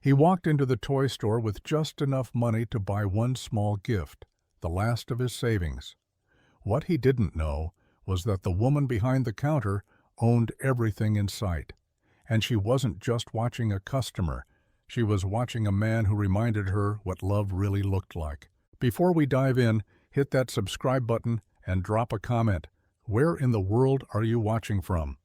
He walked into the toy store with just enough money to buy one small gift, the last of his savings. What he didn't know was that the woman behind the counter owned everything in sight. And she wasn't just watching a customer. She was watching a man who reminded her what love really looked like. Before we dive in, hit that subscribe button and drop a comment. Where in the world are you watching from?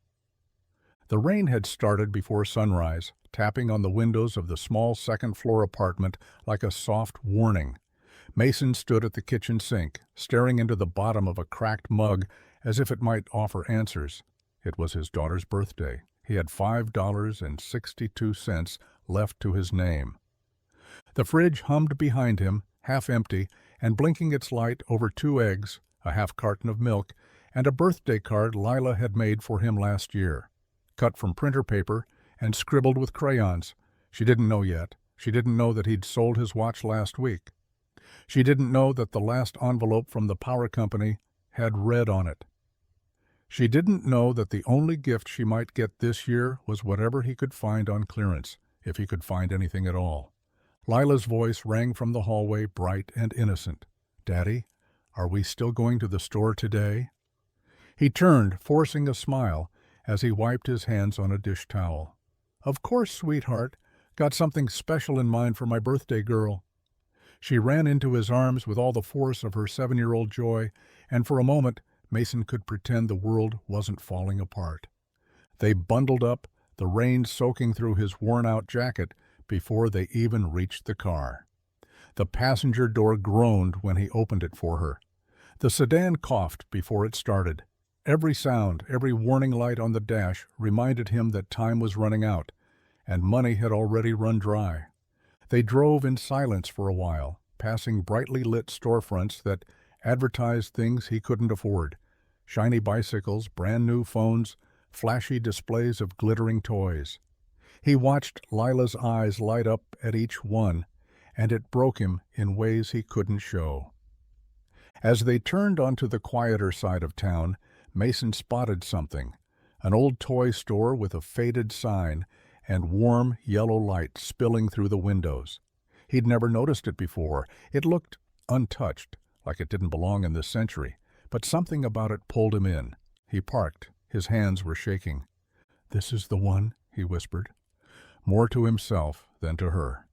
The rain had started before sunrise, tapping on the windows of the small second-floor apartment like a soft warning. Mason stood at the kitchen sink, staring into the bottom of a cracked mug as if it might offer answers. It was his daughter's birthday. He had $5.62 left to his name. The fridge hummed behind him, half empty, and blinking its light over 2 eggs, a half carton of milk, and a birthday card Lila had made for him last year. Cut from printer paper and scribbled with crayons. She didn't know yet. She didn't know that he'd sold his watch last week. She didn't know that the last envelope from the power company had red on it. She didn't know that the only gift she might get this year was whatever he could find on clearance, if he could find anything at all. Lila's voice rang from the hallway, bright and innocent. "Daddy, are we still going to the store today?" He turned, forcing a smile, as he wiped his hands on a dish towel. "Of course, sweetheart. Got something special in mind for my birthday girl." She ran into his arms with all the force of her 7-year-old joy, and for a moment Mason could pretend the world wasn't falling apart. They bundled up, the rain soaking through his worn-out jacket before they even reached the car. The passenger door groaned when he opened it for her. The sedan coughed before it started. Every sound, every warning light on the dash reminded him that time was running out, and money had already run dry. They drove in silence for a while, passing brightly lit storefronts that advertised things he couldn't afford. Shiny bicycles, brand-new phones, flashy displays of glittering toys. He watched Lila's eyes light up at each one, and it broke him in ways he couldn't show. As they turned onto the quieter side of town, Mason spotted something, an old toy store with a faded sign and warm yellow light spilling through the windows. He'd never noticed it before. It looked untouched, like it didn't belong in this century, but something about it pulled him in. He parked. His hands were shaking. "This is the one," he whispered, more to himself than to her.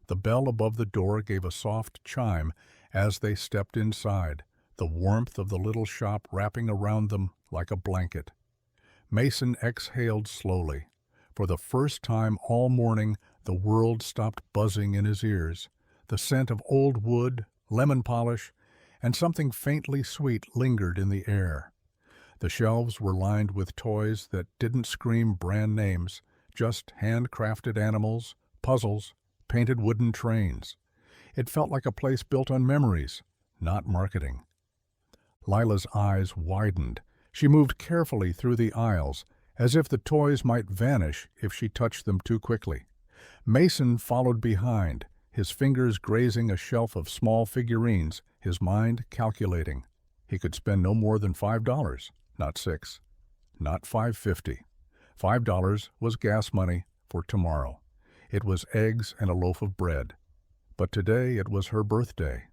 The bell above the door gave a soft chime as they stepped inside, the warmth of the little shop wrapping around them like a blanket. Mason exhaled slowly. For the first time all morning, the world stopped buzzing in his ears. The scent of old wood, lemon polish, and something faintly sweet lingered in the air. The shelves were lined with toys that didn't scream brand names, just handcrafted animals, puzzles, painted wooden trains. It felt like a place built on memories, not marketing. Lila's eyes widened. She moved carefully through the aisles, as if the toys might vanish if she touched them too quickly. Mason followed behind, his fingers grazing a shelf of small figurines, his mind calculating. He could spend no more than $5, not $6, not $5.50. $5 was gas money for tomorrow. It was eggs and a loaf of bread. But today it was her birthday.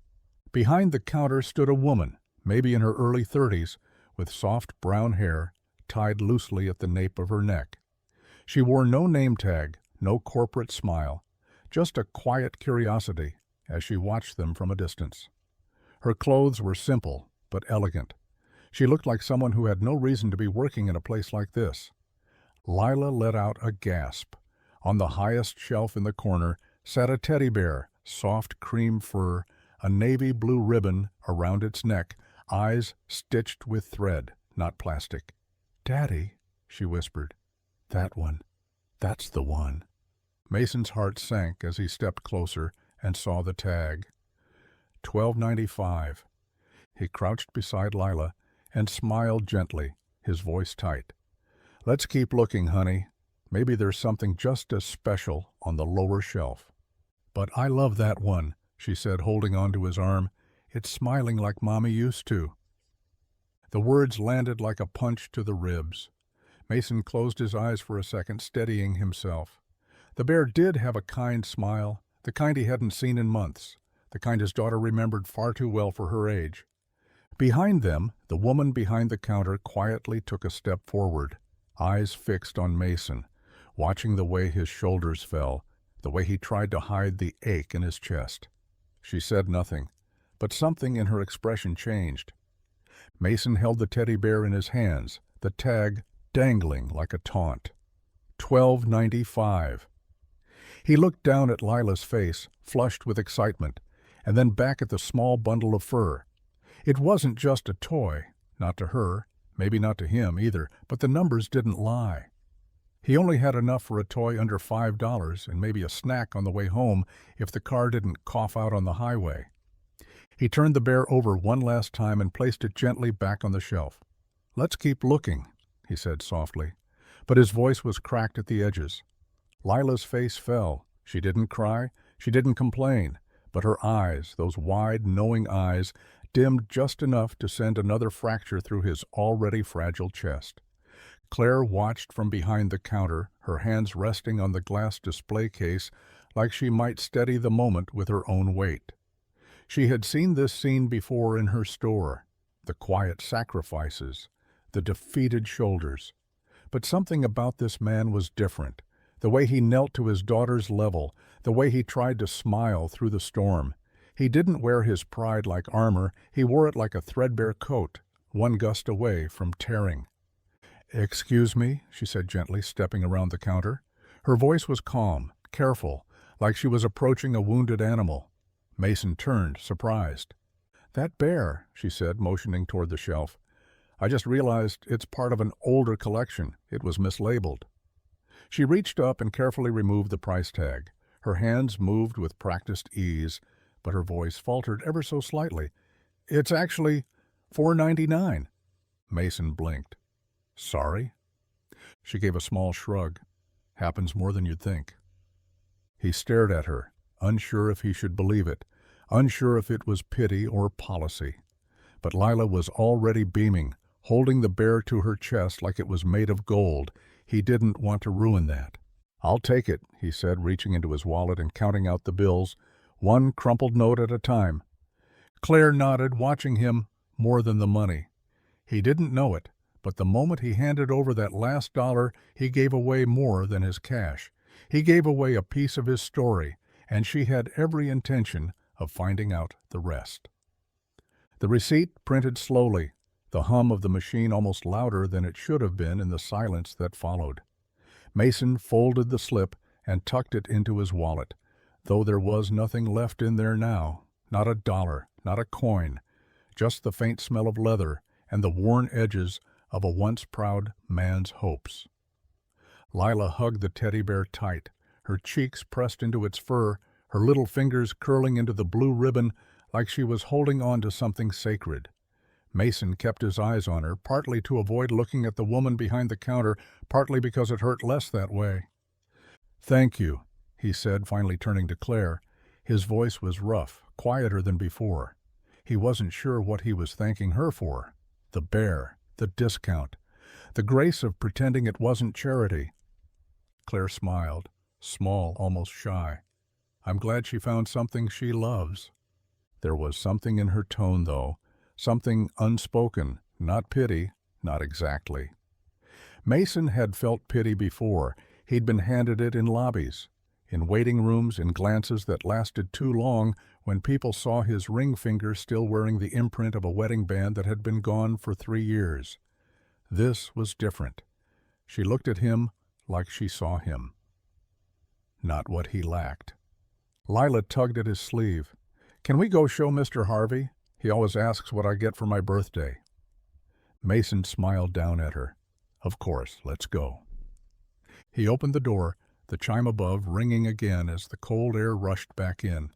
Behind the counter stood a woman, maybe in her early 30s, with soft brown hair tied loosely at the nape of her neck. She wore no name tag, no corporate smile, just a quiet curiosity as she watched them from a distance. Her clothes were simple but elegant. She looked like someone who had no reason to be working in a place like this. Lila let out a gasp. On the highest shelf in the corner sat a teddy bear, soft cream fur, a navy blue ribbon around its neck, eyes stitched with thread, not plastic. "Daddy," she whispered. "That one. That's the one." Mason's heart sank as he stepped closer and saw the tag. $12.95. He crouched beside Lila and smiled gently, his voice tight. "Let's keep looking, honey. Maybe there's something just as special on the lower shelf." "But I love that one," she said, holding onto his arm. "It's smiling like Mommy used to." The words landed like a punch to the ribs. Mason closed his eyes for a second, steadying himself. The bear did have a kind smile, the kind he hadn't seen in months, the kind his daughter remembered far too well for her age. Behind them, the woman behind the counter quietly took a step forward, eyes fixed on Mason, watching the way his shoulders fell, the way he tried to hide the ache in his chest. She said nothing, but something in her expression changed. Mason held the teddy bear in his hands, the tag dangling like a taunt. $12.95. He looked down at Lila's face, flushed with excitement, and then back at the small bundle of fur. It wasn't just a toy, not to her, maybe not to him either, but the numbers didn't lie. He only had enough for a toy under $5 and maybe a snack on the way home if the car didn't cough out on the highway. He turned the bear over one last time and placed it gently back on the shelf. "Let's keep looking," he said softly, but his voice was cracked at the edges. Lila's face fell. She didn't cry, she didn't complain, but her eyes, those wide, knowing eyes, dimmed just enough to send another fracture through his already fragile chest. Claire watched from behind the counter, her hands resting on the glass display case like she might steady the moment with her own weight. She had seen this scene before in her store, the quiet sacrifices, the defeated shoulders. But something about this man was different, the way he knelt to his daughter's level, the way he tried to smile through the storm. He didn't wear his pride like armor, he wore it like a threadbare coat, one gust away from tearing. "Excuse me," she said gently, stepping around the counter. Her voice was calm, careful, like she was approaching a wounded animal. Mason turned, surprised. "That bear," she said, motioning toward the shelf. "I just realized it's part of an older collection. It was mislabeled." She reached up and carefully removed the price tag. Her hands moved with practiced ease, but her voice faltered ever so slightly. "It's actually $4.99. Mason blinked. "Sorry?" She gave a small shrug. "Happens more than you'd think." He stared at her, unsure if he should believe it, unsure if it was pity or policy. But Lila was already beaming, holding the bear to her chest like it was made of gold. He didn't want to ruin that. "I'll take it," he said, reaching into his wallet and counting out the bills, one crumpled note at a time. Claire nodded, watching him more than the money. He didn't know it, but the moment he handed over that last dollar, he gave away more than his cash. He gave away a piece of his story, and she had every intention of finding out the rest. The receipt printed slowly, the hum of the machine almost louder than it should have been in the silence that followed. Mason folded the slip and tucked it into his wallet, though there was nothing left in there now, not a dollar, not a coin, just the faint smell of leather and the worn edges of a once proud man's hopes. Lila hugged the teddy bear tight, her cheeks pressed into its fur, her little fingers curling into the blue ribbon like she was holding on to something sacred. Mason kept his eyes on her, partly to avoid looking at the woman behind the counter, partly because it hurt less that way. "Thank you," he said, finally turning to Claire. His voice was rough, quieter than before. He wasn't sure what he was thanking her for. The bear, the discount, the grace of pretending it wasn't charity. Claire smiled, small, almost shy. "I'm glad she found something she loves." There was something in her tone, though, something unspoken, not pity, not exactly. Mason had felt pity before. He'd been handed it in lobbies, in waiting rooms, in glances that lasted too long when people saw his ring finger still wearing the imprint of a wedding band that had been gone for 3 years. This was different. She looked at him like she saw him. Not what he lacked. Lila tugged at his sleeve. "Can we go show Mr. Harvey? He always asks what I get for my birthday." Mason smiled down at her. "Of course, let's go." He opened the door, the chime above ringing again as the cold air rushed back in.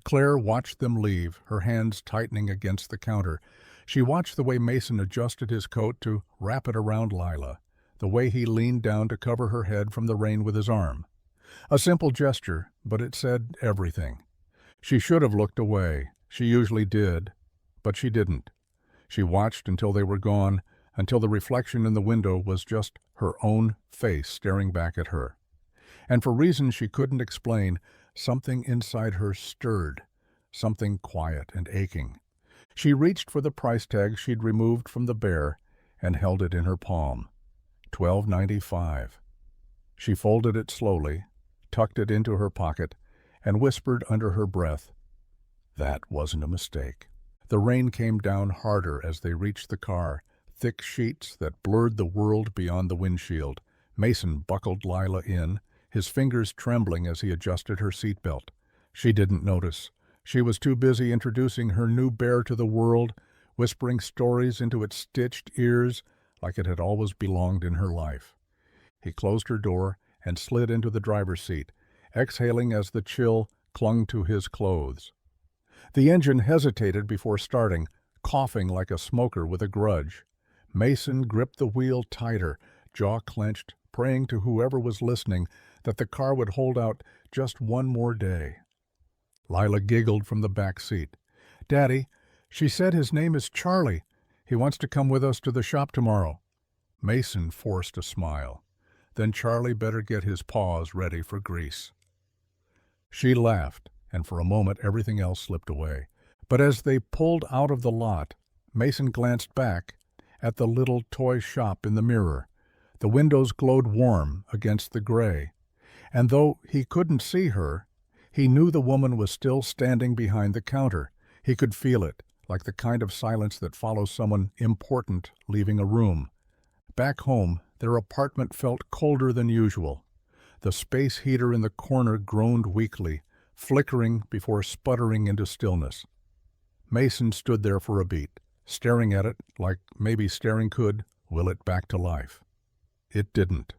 Claire watched them leave, her hands tightening against the counter. She watched the way Mason adjusted his coat to wrap it around Lila, the way he leaned down to cover her head from the rain with his arm. A simple gesture, but it said everything. She should have looked away. She usually did, but she didn't. She watched until they were gone, until the reflection in the window was just her own face staring back at her. And for reasons she couldn't explain, something inside her stirred, something quiet and aching. She reached for the price tag she'd removed from the bear and held it in her palm. $12.95. She folded it slowly, tucked it into her pocket, and whispered under her breath, "That wasn't a mistake." The rain came down harder as they reached the car, thick sheets that blurred the world beyond the windshield. Mason buckled Lila in, his fingers trembling as he adjusted her seatbelt. She didn't notice. She was too busy introducing her new bear to the world, whispering stories into its stitched ears like it had always belonged in her life. He closed her door and slid into the driver's seat, exhaling as the chill clung to his clothes. The engine hesitated before starting, coughing like a smoker with a grudge. Mason gripped the wheel tighter, jaw clenched, praying to whoever was listening that the car would hold out just one more day. Lila giggled from the back seat. "Daddy, she said his name is Charlie. He wants to come with us to the shop tomorrow." Mason forced a smile. Then Charlie better get his paws ready for grease. She laughed, and for a moment everything else slipped away. But as they pulled out of the lot, Mason glanced back at the little toy shop in the mirror. The windows glowed warm against the gray, and though he couldn't see her, he knew the woman was still standing behind the counter. He could feel it, like the kind of silence that follows someone important leaving a room. Back home, their apartment felt colder than usual. The space heater in the corner groaned weakly, flickering before sputtering into stillness. Mason stood there for a beat, staring at it like maybe staring could will it back to life. It didn't.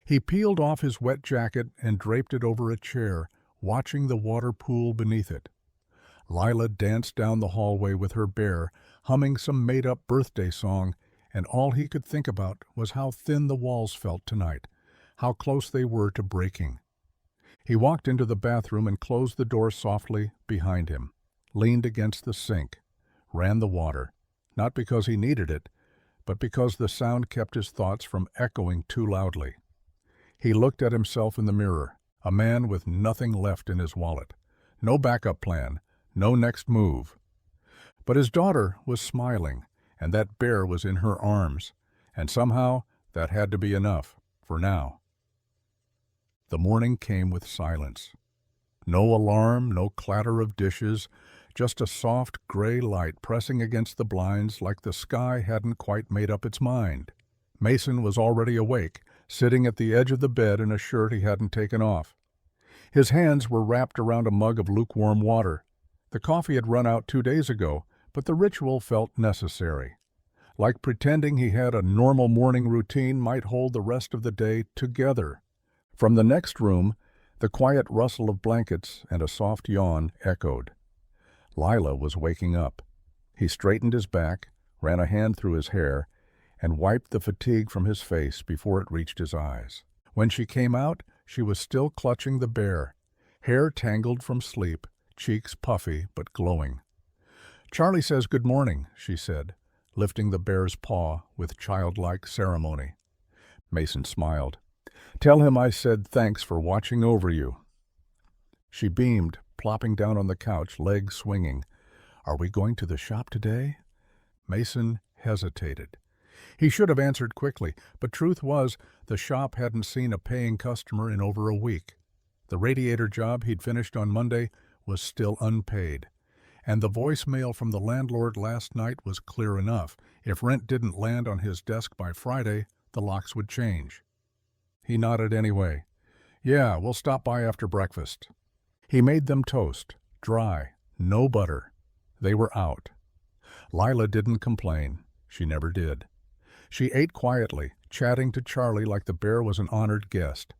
He peeled off his wet jacket and draped it over a chair, watching the water pool beneath it. Lila danced down the hallway with her bear, humming some made-up birthday song, and all he could think about was how thin the walls felt tonight, how close they were to breaking. He walked into the bathroom and closed the door softly behind him, leaned against the sink, ran the water, not because he needed it, but because the sound kept his thoughts from echoing too loudly. He looked at himself in the mirror, a man with nothing left in his wallet, no backup plan, no next move. But his daughter was smiling, and that bear was in her arms, and somehow that had to be enough, for now. The morning came with silence. No alarm, no clatter of dishes, just a soft gray light pressing against the blinds like the sky hadn't quite made up its mind. Mason was already awake, sitting at the edge of the bed in a shirt he hadn't taken off. His hands were wrapped around a mug of lukewarm water. The coffee had run out 2 days ago, but the ritual felt necessary. Like pretending he had a normal morning routine might hold the rest of the day together. From the next room, the quiet rustle of blankets and a soft yawn echoed. Lila was waking up. He straightened his back, ran a hand through his hair, and wiped the fatigue from his face before it reached his eyes. When she came out, she was still clutching the bear, hair tangled from sleep, cheeks puffy but glowing. "Charlie says good morning," she said, lifting the bear's paw with childlike ceremony. Mason smiled. "Tell him I said thanks for watching over you." She beamed, plopping down on the couch, legs swinging. "Are we going to the shop today?" Mason hesitated. He should have answered quickly, but truth was, the shop hadn't seen a paying customer in over a week. The radiator job he'd finished on Monday was still unpaid, and the voicemail from the landlord last night was clear enough. If rent didn't land on his desk by Friday, the locks would change. He nodded anyway. "Yeah, we'll stop by after breakfast." He made them toast, dry, no butter. They were out. Lila didn't complain. She never did. She ate quietly, chatting to Charlie like the bear was an honored guest.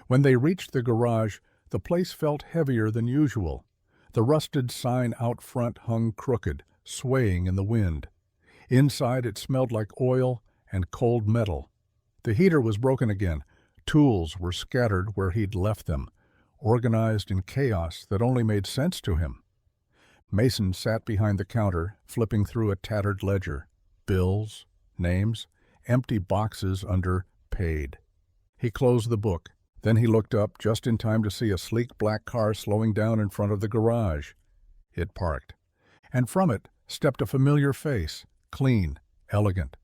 When they reached the garage, the place felt heavier than usual. The rusted sign out front hung crooked, swaying in the wind. Inside it smelled like oil and cold metal. The heater was broken again. Tools were scattered where he'd left them, organized in chaos that only made sense to him. Mason sat behind the counter, flipping through a tattered ledger. Bills, names, empty boxes under paid. He closed the book, Then he looked up just in time to see a sleek black car slowing down in front of the garage. It parked, and from it stepped a familiar face, clean, elegant,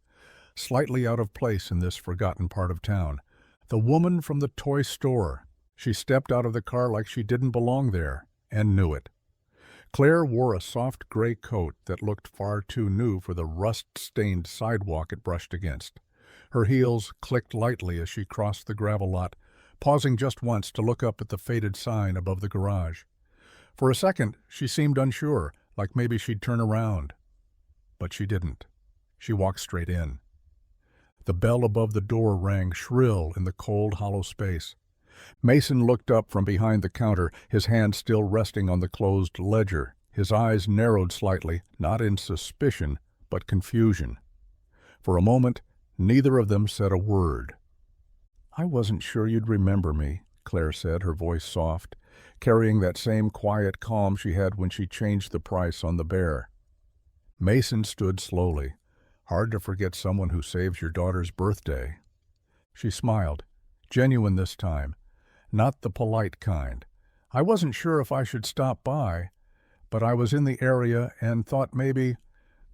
slightly out of place in this forgotten part of town. The woman from the toy store. She stepped out of the car like she didn't belong there, and knew it. Claire wore a soft gray coat that looked far too new for the rust-stained sidewalk it brushed against. Her heels clicked lightly as she crossed the gravel lot, pausing just once to look up at the faded sign above the garage. For a second, she seemed unsure, like maybe she'd turn around. But she didn't. She walked straight in. The bell above the door rang shrill in the cold, hollow space. Mason looked up from behind the counter, his hand still resting on the closed ledger. His eyes narrowed slightly, not in suspicion, but confusion. For a moment, neither of them said a word. "I wasn't sure you'd remember me," Claire said, her voice soft, carrying that same quiet calm she had when she changed the price on the bear. Mason stood slowly. Hard to forget someone who saves your daughter's birthday. She smiled, genuine this time, not the polite kind. "I wasn't sure if I should stop by, but I was in the area and thought maybe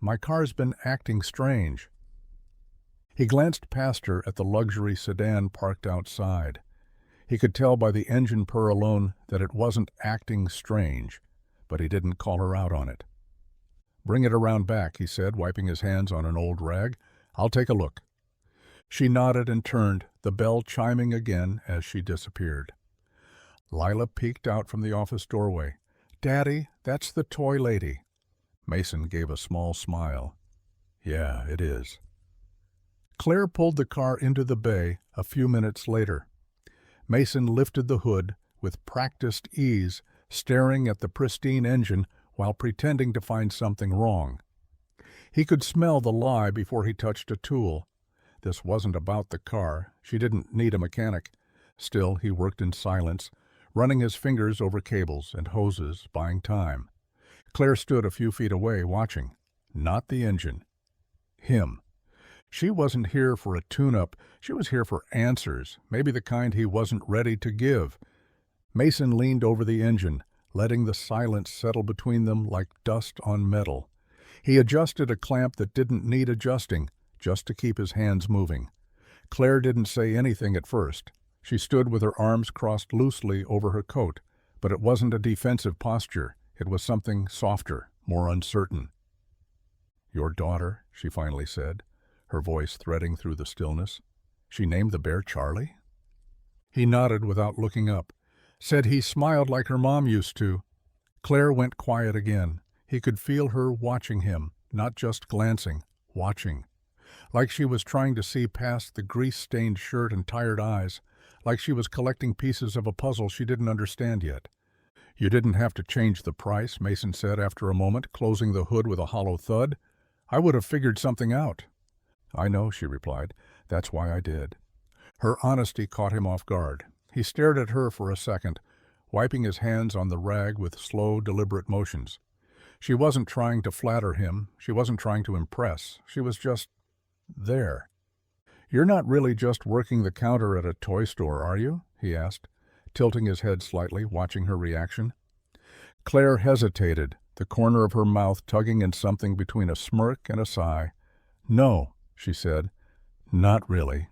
my car's been acting strange." He glanced past her at the luxury sedan parked outside. He could tell by the engine purr alone that it wasn't acting strange, but he didn't call her out on it. "Bring it around back," he said, wiping his hands on an old rag. "I'll take a look." She nodded and turned, the bell chiming again as she disappeared. Lila peeked out from the office doorway. "Daddy, that's the toy lady." Mason gave a small smile. "Yeah, it is." Claire pulled the car into the bay a few minutes later. Mason lifted the hood with practiced ease, staring at the pristine engine while pretending to find something wrong. He could smell the lie before he touched a tool. This wasn't about the car. She didn't need a mechanic. Still, he worked in silence, running his fingers over cables and hoses, buying time. Claire stood a few feet away, watching. Not the engine. Him. She wasn't here for a tune-up. She was here for answers, maybe the kind he wasn't ready to give. Mason leaned over the engine, letting the silence settle between them like dust on metal. He adjusted a clamp that didn't need adjusting, just to keep his hands moving. Claire didn't say anything at first. She stood with her arms crossed loosely over her coat, but it wasn't a defensive posture. It was something softer, more uncertain. "Your daughter," she finally said, her voice threading through the stillness. "She named the bear Charlie?" He nodded without looking up. Said he smiled like her mom used to. Claire went quiet again. He could feel her watching him, not just glancing, watching. Like she was trying to see past the grease-stained shirt and tired eyes, like she was collecting pieces of a puzzle she didn't understand yet. "You didn't have to change the price," Mason said after a moment, closing the hood with a hollow thud. "I would have figured something out." "I know," she replied. "That's why I did." Her honesty caught him off guard. He stared at her for a second, wiping his hands on the rag with slow, deliberate motions. She wasn't trying to flatter him. She wasn't trying to impress. She was just there. "You're not really just working the counter at a toy store, are you?" he asked, tilting his head slightly, watching her reaction. Claire hesitated, the corner of her mouth tugging in something between a smirk and a sigh. "No," she said, "not really."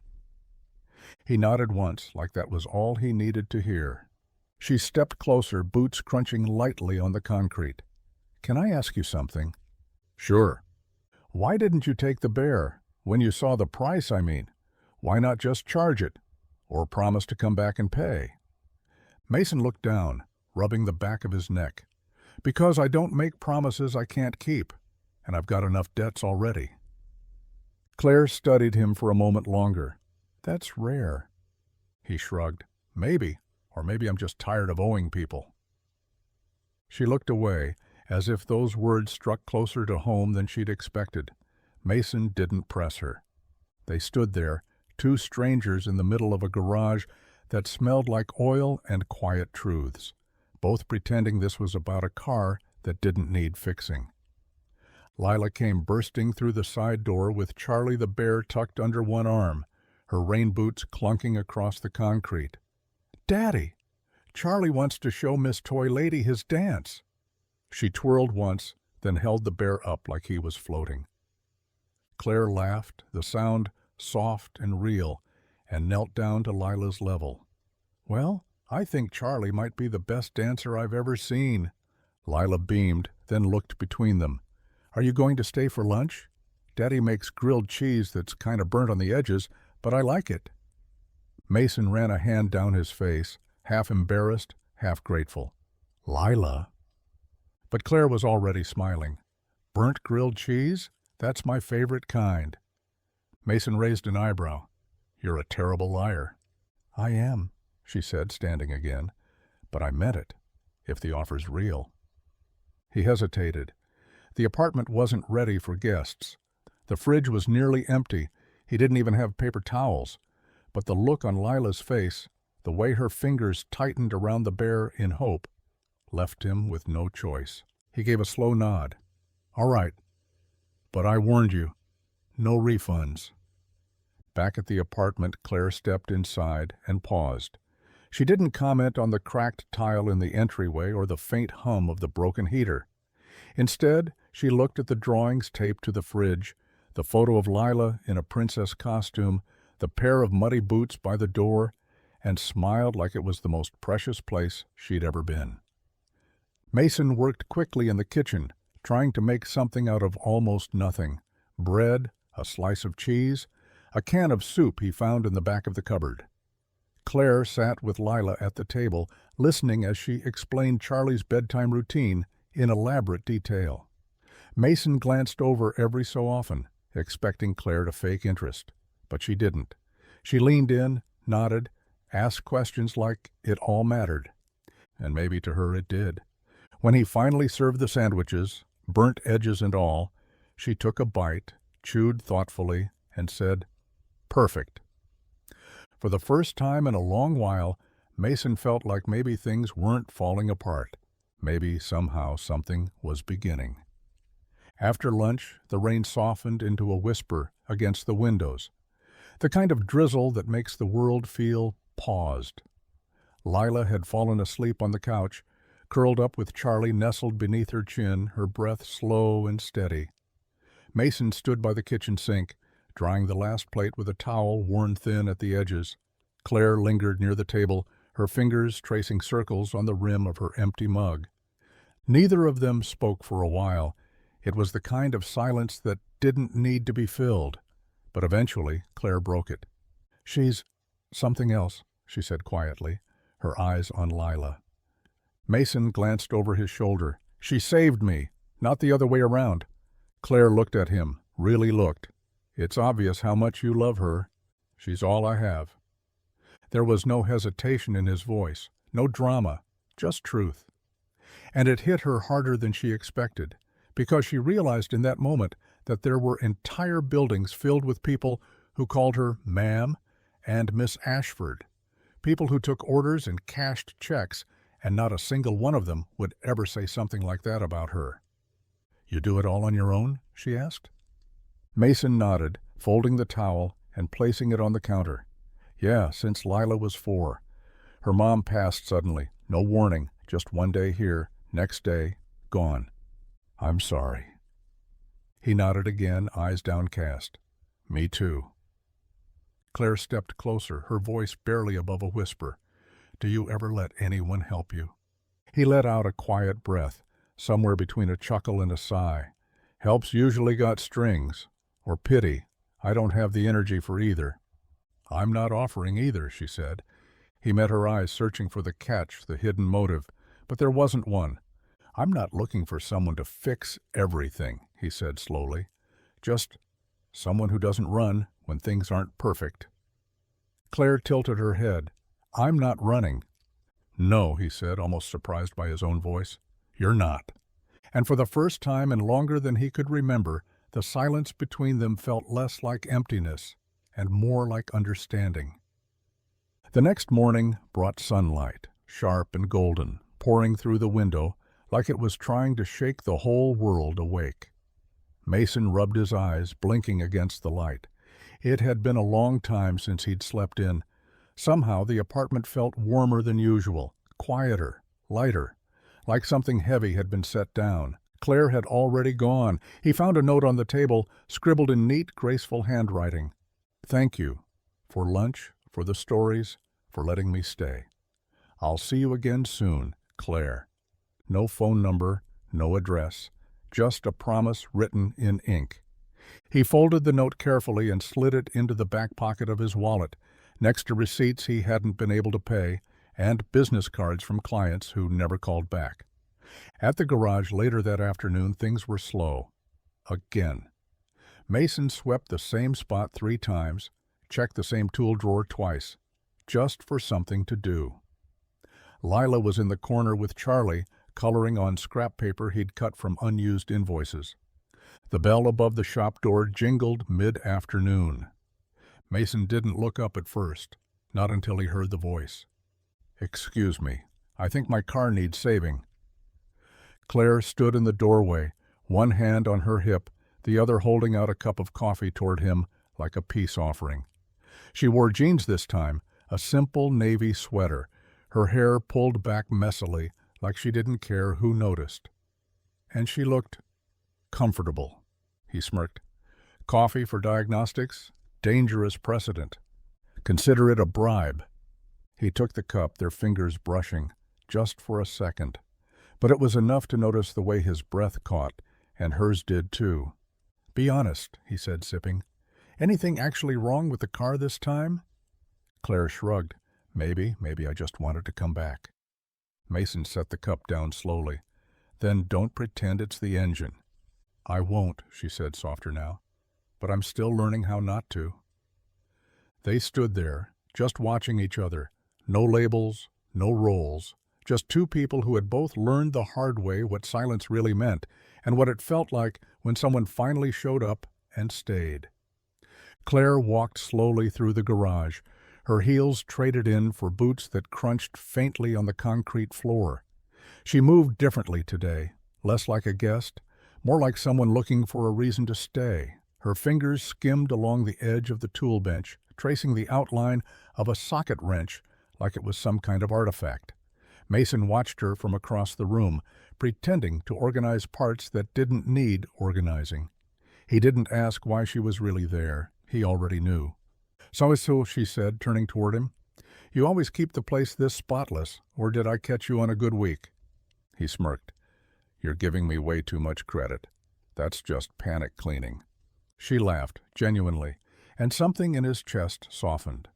He nodded once, like that was all he needed to hear. She stepped closer, boots crunching lightly on the concrete. "Can I ask you something?" "Sure." "Why didn't you take the bear? When you saw the price, I mean. Why not just charge it? Or promise to come back and pay?" Mason looked down, rubbing the back of his neck. "Because I don't make promises I can't keep, and I've got enough debts already." Claire studied him for a moment longer. "That's rare." He shrugged. "Maybe, or maybe I'm just tired of owing people." She looked away, as if those words struck closer to home than she'd expected. Mason didn't press her. They stood there, two strangers in the middle of a garage that smelled like oil and quiet truths, both pretending this was about a car that didn't need fixing. Lila came bursting through the side door with Charlie the bear tucked under one arm, her rain boots clunking across the concrete. Daddy, Charlie wants to show Miss Toy Lady his dance." She twirled once, then held the bear up like he was floating. Claire laughed, the sound soft and real, and knelt down to Lila's level. "Well, I think Charlie might be the best dancer I've ever seen." Lila beamed, then looked between them. "Are you going to stay for lunch? Daddy makes grilled cheese that's kind of burnt on the edges, but I like it." Mason ran a hand down his face, half embarrassed, half grateful. "Lila." But Claire was already smiling. "Burnt grilled cheese? That's my favorite kind." Mason raised an eyebrow. "You're a terrible liar." "I am," she said, standing again. "But I meant it, if the offer's real." He hesitated. The apartment wasn't ready for guests. The fridge was nearly empty. He didn't even have paper towels. But the look on Lila's face, the way her fingers tightened around the bear in hope, left him with no choice. He gave a slow nod. "All right. But I warned you. No refunds." Back at the apartment, Claire stepped inside and paused. She didn't comment on the cracked tile in the entryway or the faint hum of the broken heater. Instead, she looked at the drawings taped to the fridge, the photo of Lila in a princess costume, the pair of muddy boots by the door, and smiled like it was the most precious place she'd ever been. Mason worked quickly in the kitchen, trying to make something out of almost nothing. Bread, a slice of cheese, a can of soup he found in the back of the cupboard. Claire sat with Lila at the table, listening as she explained Charlie's bedtime routine in elaborate detail. Mason glanced over every so often, expecting Claire to fake interest. But she didn't. She leaned in, nodded, asked questions like it all mattered. And maybe to her it did. When he finally served the sandwiches, burnt edges and all, she took a bite, chewed thoughtfully, and said, "Perfect." For the first time in a long while, Mason felt like maybe things weren't falling apart. Maybe somehow something was beginning. After lunch, the rain softened into a whisper against the windows, the kind of drizzle that makes the world feel paused. Lila had fallen asleep on the couch, curled up with Charlie nestled beneath her chin, her breath slow and steady. Mason stood by the kitchen sink, drying the last plate with a towel worn thin at the edges. Claire lingered near the table, her fingers tracing circles on the rim of her empty mug. Neither of them spoke for a while. It was the kind of silence that didn't need to be filled. But eventually, Claire broke it. "She's something else," she said quietly, her eyes on Lila. Mason glanced over his shoulder. "She saved me, not the other way around." Claire looked at him, really looked. "It's obvious how much you love her. She's all I have." There was no hesitation in his voice, no drama, just truth. And it hit her harder than she expected, because she realized in that moment that there were entire buildings filled with people who called her Ma'am and Miss Ashford, people who took orders and cashed checks, and not a single one of them would ever say something like that about her. "You do it all on your own?" she asked. Mason nodded, folding the towel and placing it on the counter. "Yeah, since Lila was 4. Her mom passed suddenly, no warning, just one day here, next day, gone. I'm sorry." He nodded again, eyes downcast. "Me too." Claire stepped closer, her voice barely above a whisper. "Do you ever let anyone help you?" He let out a quiet breath, somewhere between a chuckle and a sigh. "Help's usually got strings. Or pity. I don't have the energy for either." "I'm not offering either," she said. He met her eyes, searching for the catch, the hidden motive, but there wasn't one. "I'm not looking for someone to fix everything," he said slowly. "Just someone who doesn't run when things aren't perfect." Claire tilted her head. "I'm not running." "No," he said, almost surprised by his own voice. "You're not." And for the first time and longer than he could remember, the silence between them felt less like emptiness and more like understanding. The next morning brought sunlight, sharp and golden, pouring through the window like it was trying to shake the whole world awake. Mason rubbed his eyes, blinking against the light. It had been a long time since he'd slept in. Somehow the apartment felt warmer than usual, quieter, lighter, like something heavy had been set down. Claire had already gone. He found a note on the table, scribbled in neat, graceful handwriting. "Thank you. For lunch, for the stories, for letting me stay. I'll see you again soon, Claire." No phone number, no address, just a promise written in ink. He folded the note carefully and slid it into the back pocket of his wallet, next to receipts he hadn't been able to pay and business cards from clients who never called back. At the garage later that afternoon, things were slow. Again. Mason swept the same spot 3 times, checked the same tool drawer twice, just for something to do. Lila was in the corner with Charlie, coloring on scrap paper he'd cut from unused invoices. The bell above the shop door jingled mid-afternoon. Mason didn't look up at first, not until he heard the voice. "Excuse me, I think my car needs saving." Claire stood in the doorway, one hand on her hip, the other holding out a cup of coffee toward him like a peace offering. She wore jeans this time, a simple navy sweater, her hair pulled back messily like she didn't care who noticed. And she looked comfortable. He smirked. "Coffee for diagnostics? Dangerous precedent. Consider it a bribe." He took the cup, their fingers brushing, just for a second. But it was enough to notice the way his breath caught, and hers did too. "Be honest," he said, sipping. "Anything actually wrong with the car this time?" Claire shrugged. Maybe I just wanted to come back." Mason set the cup down slowly. "Then don't pretend it's the engine." "I won't," she said, softer now. "But I'm still learning how not to." They stood there, just watching each other. No labels, no roles. Just 2 people who had both learned the hard way what silence really meant, and what it felt like when someone finally showed up and stayed. Claire walked slowly through the garage, her heels traded in for boots that crunched faintly on the concrete floor. She moved differently today, less like a guest, more like someone looking for a reason to stay. Her fingers skimmed along the edge of the tool bench, tracing the outline of a socket wrench like it was some kind of artifact. Mason watched her from across the room, pretending to organize parts that didn't need organizing. He didn't ask why she was really there. He already knew. "So, she said, turning toward him. "You always keep the place this spotless, or did I catch you on a good week?" He smirked. "You're giving me way too much credit. That's just panic cleaning." She laughed, genuinely, and something in his chest softened.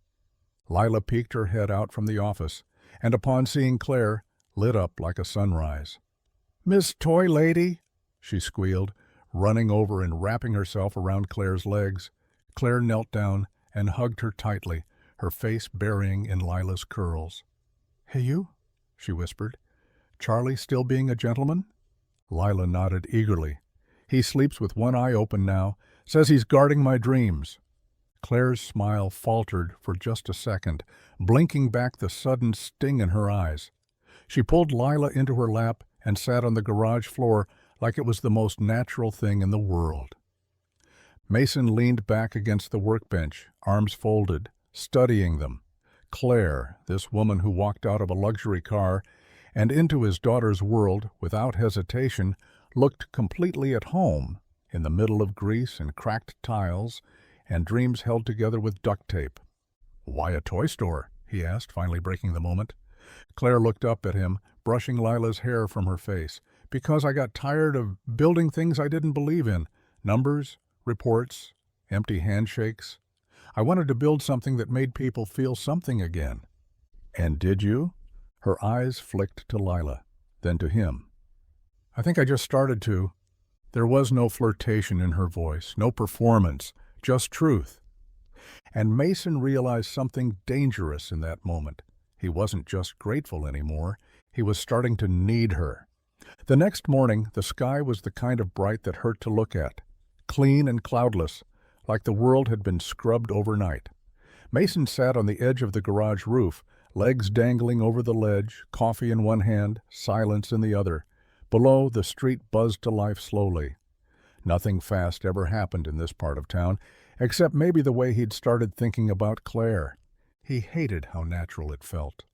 Lila peeked her head out from the office, and upon seeing Claire, lit up like a sunrise. "Miss Toy Lady," she squealed, running over and wrapping herself around Claire's legs. Claire knelt down and hugged her tightly, her face burying in Lila's curls. "Hey, you," she whispered. "Charlie still being a gentleman?" Lila nodded eagerly. "He sleeps with one eye open now, says he's guarding my dreams." Claire's smile faltered for just a second, blinking back the sudden sting in her eyes. She pulled Lila into her lap and sat on the garage floor like it was the most natural thing in the world. Mason leaned back against the workbench, arms folded, studying them. Claire, this woman who walked out of a luxury car and into his daughter's world without hesitation, looked completely at home, in the middle of grease and cracked tiles, and dreams held together with duct tape. "Why a toy store?" he asked, finally breaking the moment. Claire looked up at him, brushing Lila's hair from her face. "Because I got tired of building things I didn't believe in. Numbers, reports, empty handshakes. I wanted to build something that made people feel something again." "And did you?" Her eyes flicked to Lila, then to him. "I think I just started to." There was no flirtation in her voice, no performance, just truth. And Mason realized something dangerous in that moment. He wasn't just grateful anymore. He was starting to need her. The next morning, the sky was the kind of bright that hurt to look at. Clean and cloudless, like the world had been scrubbed overnight. Mason sat on the edge of the garage roof, legs dangling over the ledge, coffee in one hand, silence in the other. Below, the street buzzed to life slowly. Nothing fast ever happened in this part of town, except maybe the way he'd started thinking about Claire. He hated how natural it felt.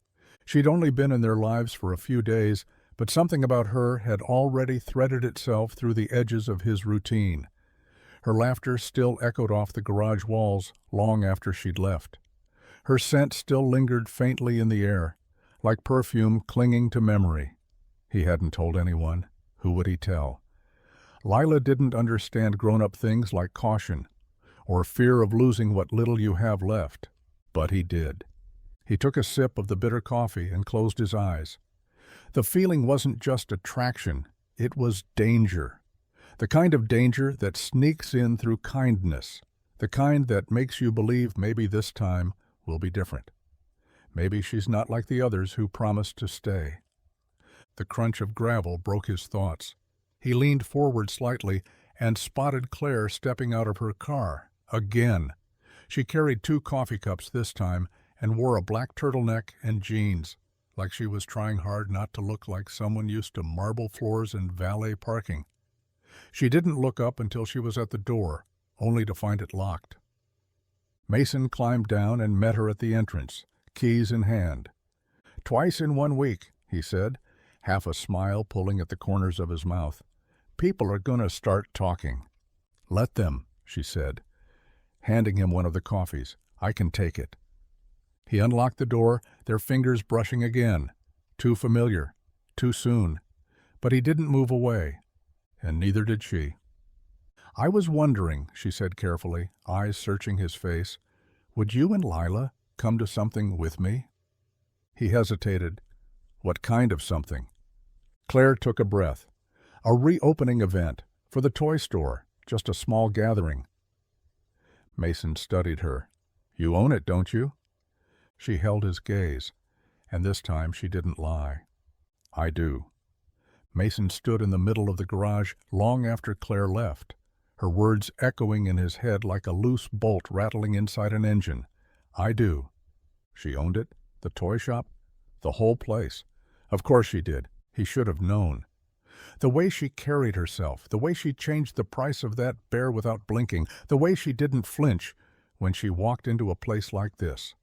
She'd only been in their lives for a few days, but something about her had already threaded itself through the edges of his routine. Her laughter still echoed off the garage walls long after she'd left. Her scent still lingered faintly in the air, like perfume clinging to memory. He hadn't told anyone. Who would he tell? Lila didn't understand grown-up things like caution, or fear of losing what little you have left, but he did. He took a sip of the bitter coffee and closed his eyes. The feeling wasn't just attraction, it was danger. The kind of danger that sneaks in through kindness, the kind that makes you believe maybe this time will be different. Maybe she's not like the others who promised to stay. The crunch of gravel broke his thoughts. He leaned forward slightly and spotted Claire stepping out of her car. Again. She carried 2 coffee cups this time and wore a black turtleneck and jeans, like she was trying hard not to look like someone used to marble floors and valet parking. She didn't look up until she was at the door, only to find it locked. Mason climbed down and met her at the entrance, keys in hand. "Twice in 1 week," he said, half a smile pulling at the corners of his mouth. "People are going to start talking." "Let them," she said, handing him one of the coffees. "I can take it." He unlocked the door, their fingers brushing again. Too familiar, too soon. But he didn't move away, and neither did she. "I was wondering," she said carefully, eyes searching his face, "would you and Lila come to something with me?" He hesitated. What kind of something? Claire took a breath. A reopening event, for the toy store, just a small gathering. Mason studied her. "You own it, don't you?" She held his gaze, and this time she didn't lie. "I do." Mason stood in the middle of the garage long after Claire left, her words echoing in his head like a loose bolt rattling inside an engine. "I do." She owned it? The toy shop? The whole place? Of course she did. He should have known. The way she carried herself, the way she changed the price of that bear without blinking, the way she didn't flinch when she walked into a place like this.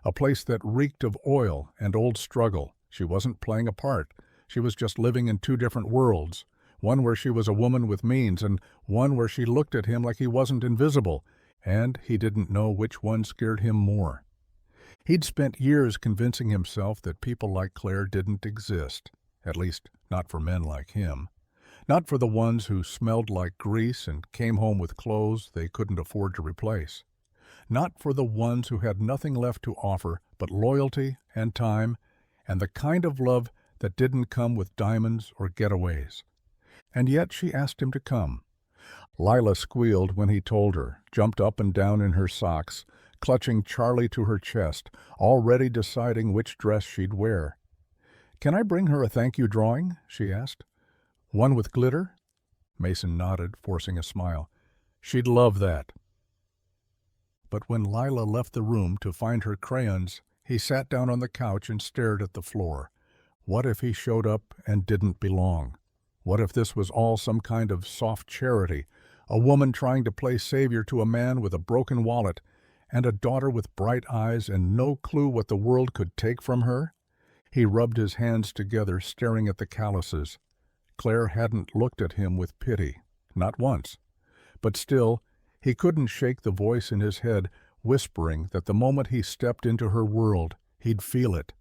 A place that reeked of oil and old struggle. She wasn't playing a part. She was just living in 2 different worlds. One where she was a woman with means, and one where she looked at him like he wasn't invisible, and he didn't know which one scared him more. He'd spent years convincing himself that people like Claire didn't exist, at least not for men like him. Not for the ones who smelled like grease and came home with clothes they couldn't afford to replace. Not for the ones who had nothing left to offer but loyalty and time and the kind of love that didn't come with diamonds or getaways. And yet she asked him to come. Lila squealed when he told her, jumped up and down in her socks, clutching Charlie to her chest, already deciding which dress she'd wear. "Can I bring her a thank-you drawing?" she asked. "One with glitter?" Mason nodded, forcing a smile. "She'd love that." But when Lila left the room to find her crayons, he sat down on the couch and stared at the floor. What if he showed up and didn't belong? What if this was all some kind of soft charity, a woman trying to play savior to a man with a broken wallet, and a daughter with bright eyes and no clue what the world could take from her? He rubbed his hands together, staring at the calluses. Claire hadn't looked at him with pity, not once. But still, he couldn't shake the voice in his head, whispering that the moment he stepped into her world, he'd feel it.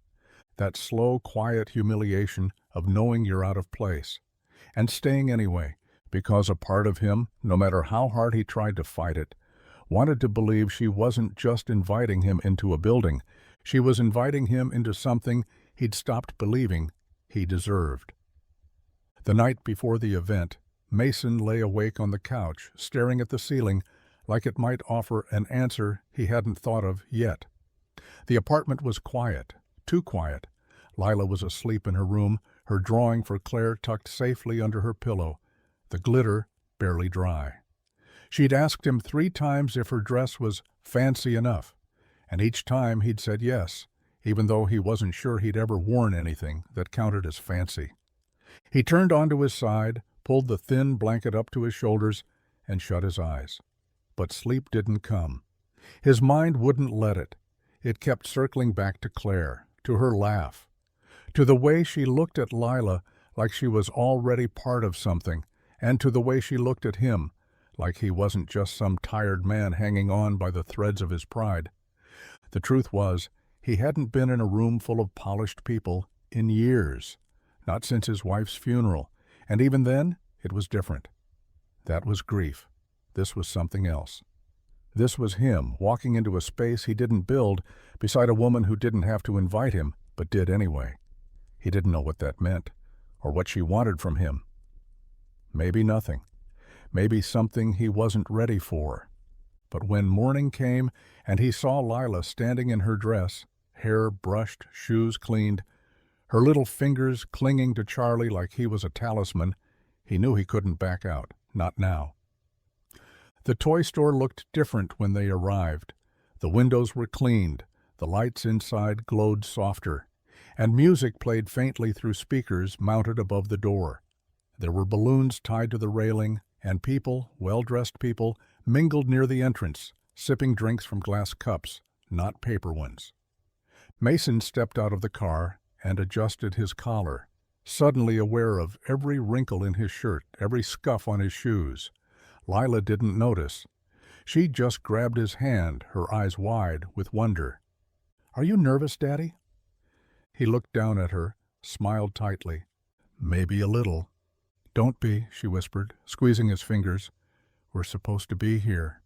That slow, quiet humiliation of knowing you're out of place. And staying anyway, because a part of him, no matter how hard he tried to fight it, wanted to believe she wasn't just inviting him into a building, she was inviting him into something he'd stopped believing he deserved. The night before the event, Mason lay awake on the couch, staring at the ceiling, like it might offer an answer he hadn't thought of yet. The apartment was quiet, too quiet. Lila was asleep in her room, her drawing for Claire tucked safely under her pillow, the glitter barely dry. She'd asked him 3 times if her dress was fancy enough, and each time he'd said yes, even though he wasn't sure he'd ever worn anything that counted as fancy. He turned onto his side, pulled the thin blanket up to his shoulders, and shut his eyes. But sleep didn't come. His mind wouldn't let it. It kept circling back to Claire, to her laugh, to the way she looked at Lila like she was already part of something, and to the way she looked at him like he wasn't just some tired man hanging on by the threads of his pride. The truth was, he hadn't been in a room full of polished people in years, not since his wife's funeral, and even then it was different. That was grief. This was something else. This was him walking into a space he didn't build beside a woman who didn't have to invite him, but did anyway. He didn't know what that meant, or what she wanted from him. Maybe nothing. Maybe something he wasn't ready for. But when morning came and he saw Lila standing in her dress, hair brushed, shoes cleaned, her little fingers clinging to Charlie like he was a talisman, he knew he couldn't back out, not now. The toy store looked different when they arrived. The windows were cleaned, the lights inside glowed softer, and music played faintly through speakers mounted above the door. There were balloons tied to the railing, and people, well-dressed people, mingled near the entrance, sipping drinks from glass cups, not paper ones. Mason stepped out of the car and adjusted his collar, suddenly aware of every wrinkle in his shirt, every scuff on his shoes. Lila didn't notice. She just grabbed his hand, her eyes wide with wonder. "Are you nervous, Daddy?" He looked down at her, smiled tightly. "Maybe a little." "Don't be," she whispered, squeezing his fingers. "We're supposed to be here."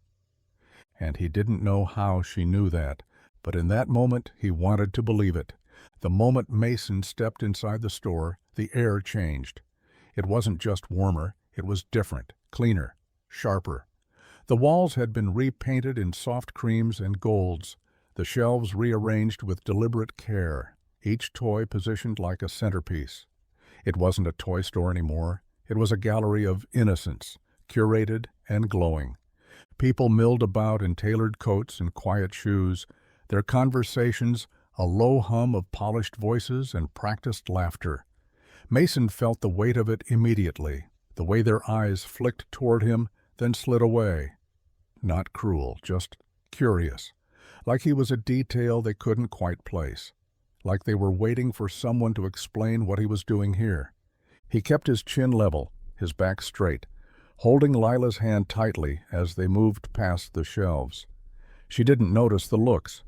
And he didn't know how she knew that, but in that moment he wanted to believe it. The moment Mason stepped inside the store, the air changed. It wasn't just warmer, it was different, cleaner, sharper. The walls had been repainted in soft creams and golds, the shelves rearranged with deliberate care, each toy positioned like a centerpiece. It wasn't a toy store anymore. It was a gallery of innocence, curated and glowing. People milled about in tailored coats and quiet shoes, their conversations a low hum of polished voices and practiced laughter. Mason felt the weight of it immediately, the way their eyes flicked toward him, then slid away. Not cruel, just curious, like he was a detail they couldn't quite place, like they were waiting for someone to explain what he was doing here. He kept his chin level, his back straight, holding Lila's hand tightly as they moved past the shelves. She didn't notice the looks.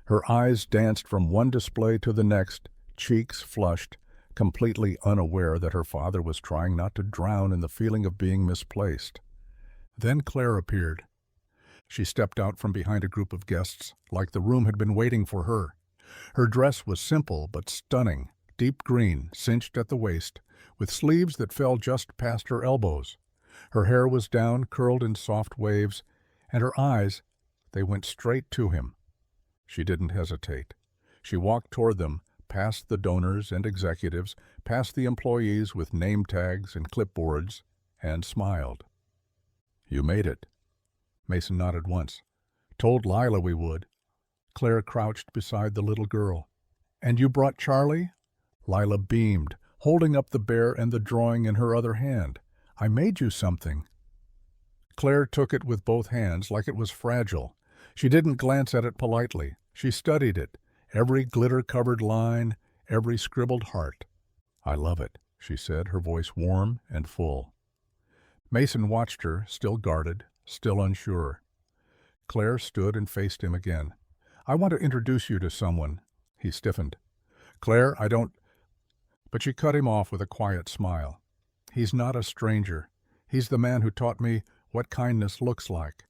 Her eyes danced from one display to the next, cheeks flushed, completely unaware that her father was trying not to drown in the feeling of being misplaced. Then Claire appeared. She stepped out from behind a group of guests, like the room had been waiting for her. Her dress was simple but stunning, deep green, cinched at the waist, with sleeves that fell just past her elbows. Her hair was down, curled in soft waves, and her eyes, they went straight to him. She didn't hesitate. She walked toward them, past the donors and executives, past the employees with name tags and clipboards, and smiled. "You made it." Mason nodded once. "Told Lila we would." Claire crouched beside the little girl. "And you brought Charlie?" Lila beamed, holding up the bear and the drawing in her other hand. "I made you something." Claire took it with both hands like it was fragile. She didn't glance at it politely. She studied it, every glitter-covered line, every scribbled heart. "I love it," she said, her voice warm and full. Mason watched her, still guarded, still unsure. Claire stood and faced him again. "I want to introduce you to someone." He stiffened. "Claire, I don't—" But she cut him off with a quiet smile. "He's not a stranger. He's the man who taught me what kindness looks like."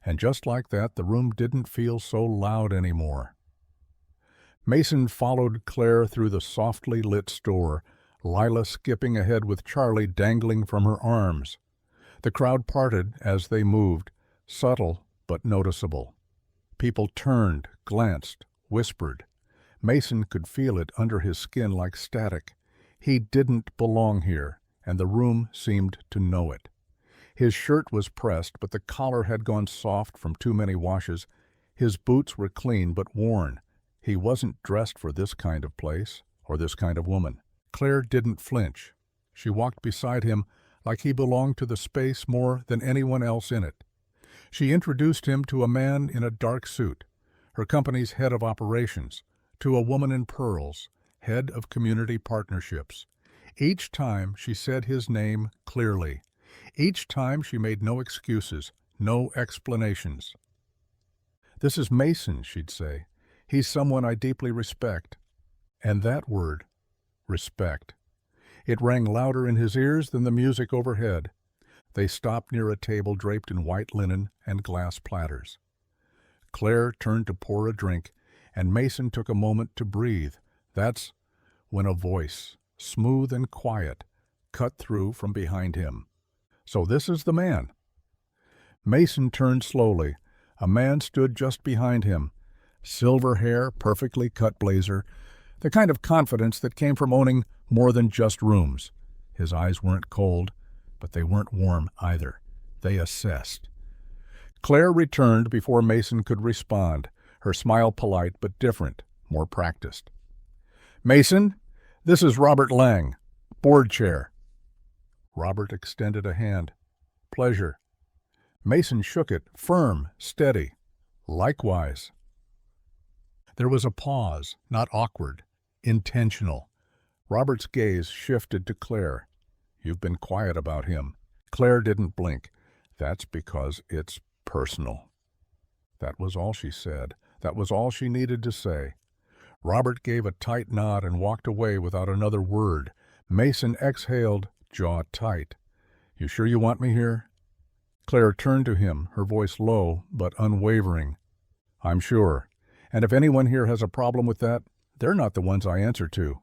And just like that, the room didn't feel so loud anymore. Mason followed Claire through the softly lit store, Lila skipping ahead with Charlie dangling from her arms. The crowd parted as they moved, subtle but noticeable. People turned, glanced, whispered. Mason could feel it under his skin like static. He didn't belong here, and the room seemed to know it. His shirt was pressed, but the collar had gone soft from too many washes. His boots were clean but worn. He wasn't dressed for this kind of place, or this kind of woman. Claire didn't flinch. She walked beside him like he belonged to the space more than anyone else in it. She introduced him to a man in a dark suit. her company's head of operations, to a woman in pearls, head of community partnerships. Each time she said his name clearly. Each time she made no excuses, no explanations. "This is Mason," she'd say. "He's someone I deeply respect." And that word, respect. It rang louder in his ears than the music overhead. They stopped near a table draped in white linen and glass platters. Claire turned to pour a drink, and Mason took a moment to breathe. That's when a voice, smooth and quiet, cut through from behind him. "So this is the man." Mason turned slowly. A man stood just behind him. Silver hair, perfectly cut blazer, the kind of confidence that came from owning more than just rooms. His eyes weren't cold, but they weren't warm either. They assessed. Claire returned before Mason could respond, her smile polite but different, more practiced. "Mason, this is Robert Lang, board chair." Robert extended a hand. "Pleasure." Mason shook it, firm, steady. "Likewise." There was a pause, not awkward, intentional. Robert's gaze shifted to Claire. "You've been quiet about him." Claire didn't blink. "That's because it's personal." That was all she said. That was all she needed to say. Robert gave a tight nod and walked away without another word. Mason exhaled, jaw tight. "You sure you want me here?" Claire turned to him, her voice low but unwavering. "I'm sure. And if anyone here has a problem with that, they're not the ones I answer to."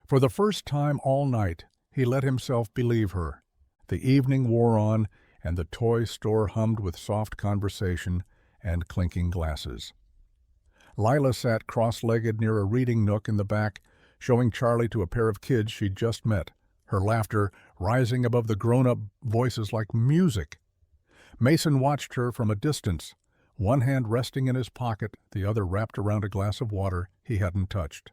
For the first time all night, he let himself believe her. The evening wore on, and the toy store hummed with soft conversation and clinking glasses. Lila sat cross-legged near a reading nook in the back, showing Charlie to a pair of kids she'd just met, her laughter rising above the grown-up voices like music. Mason watched her from a distance, one hand resting in his pocket, the other wrapped around a glass of water he hadn't touched.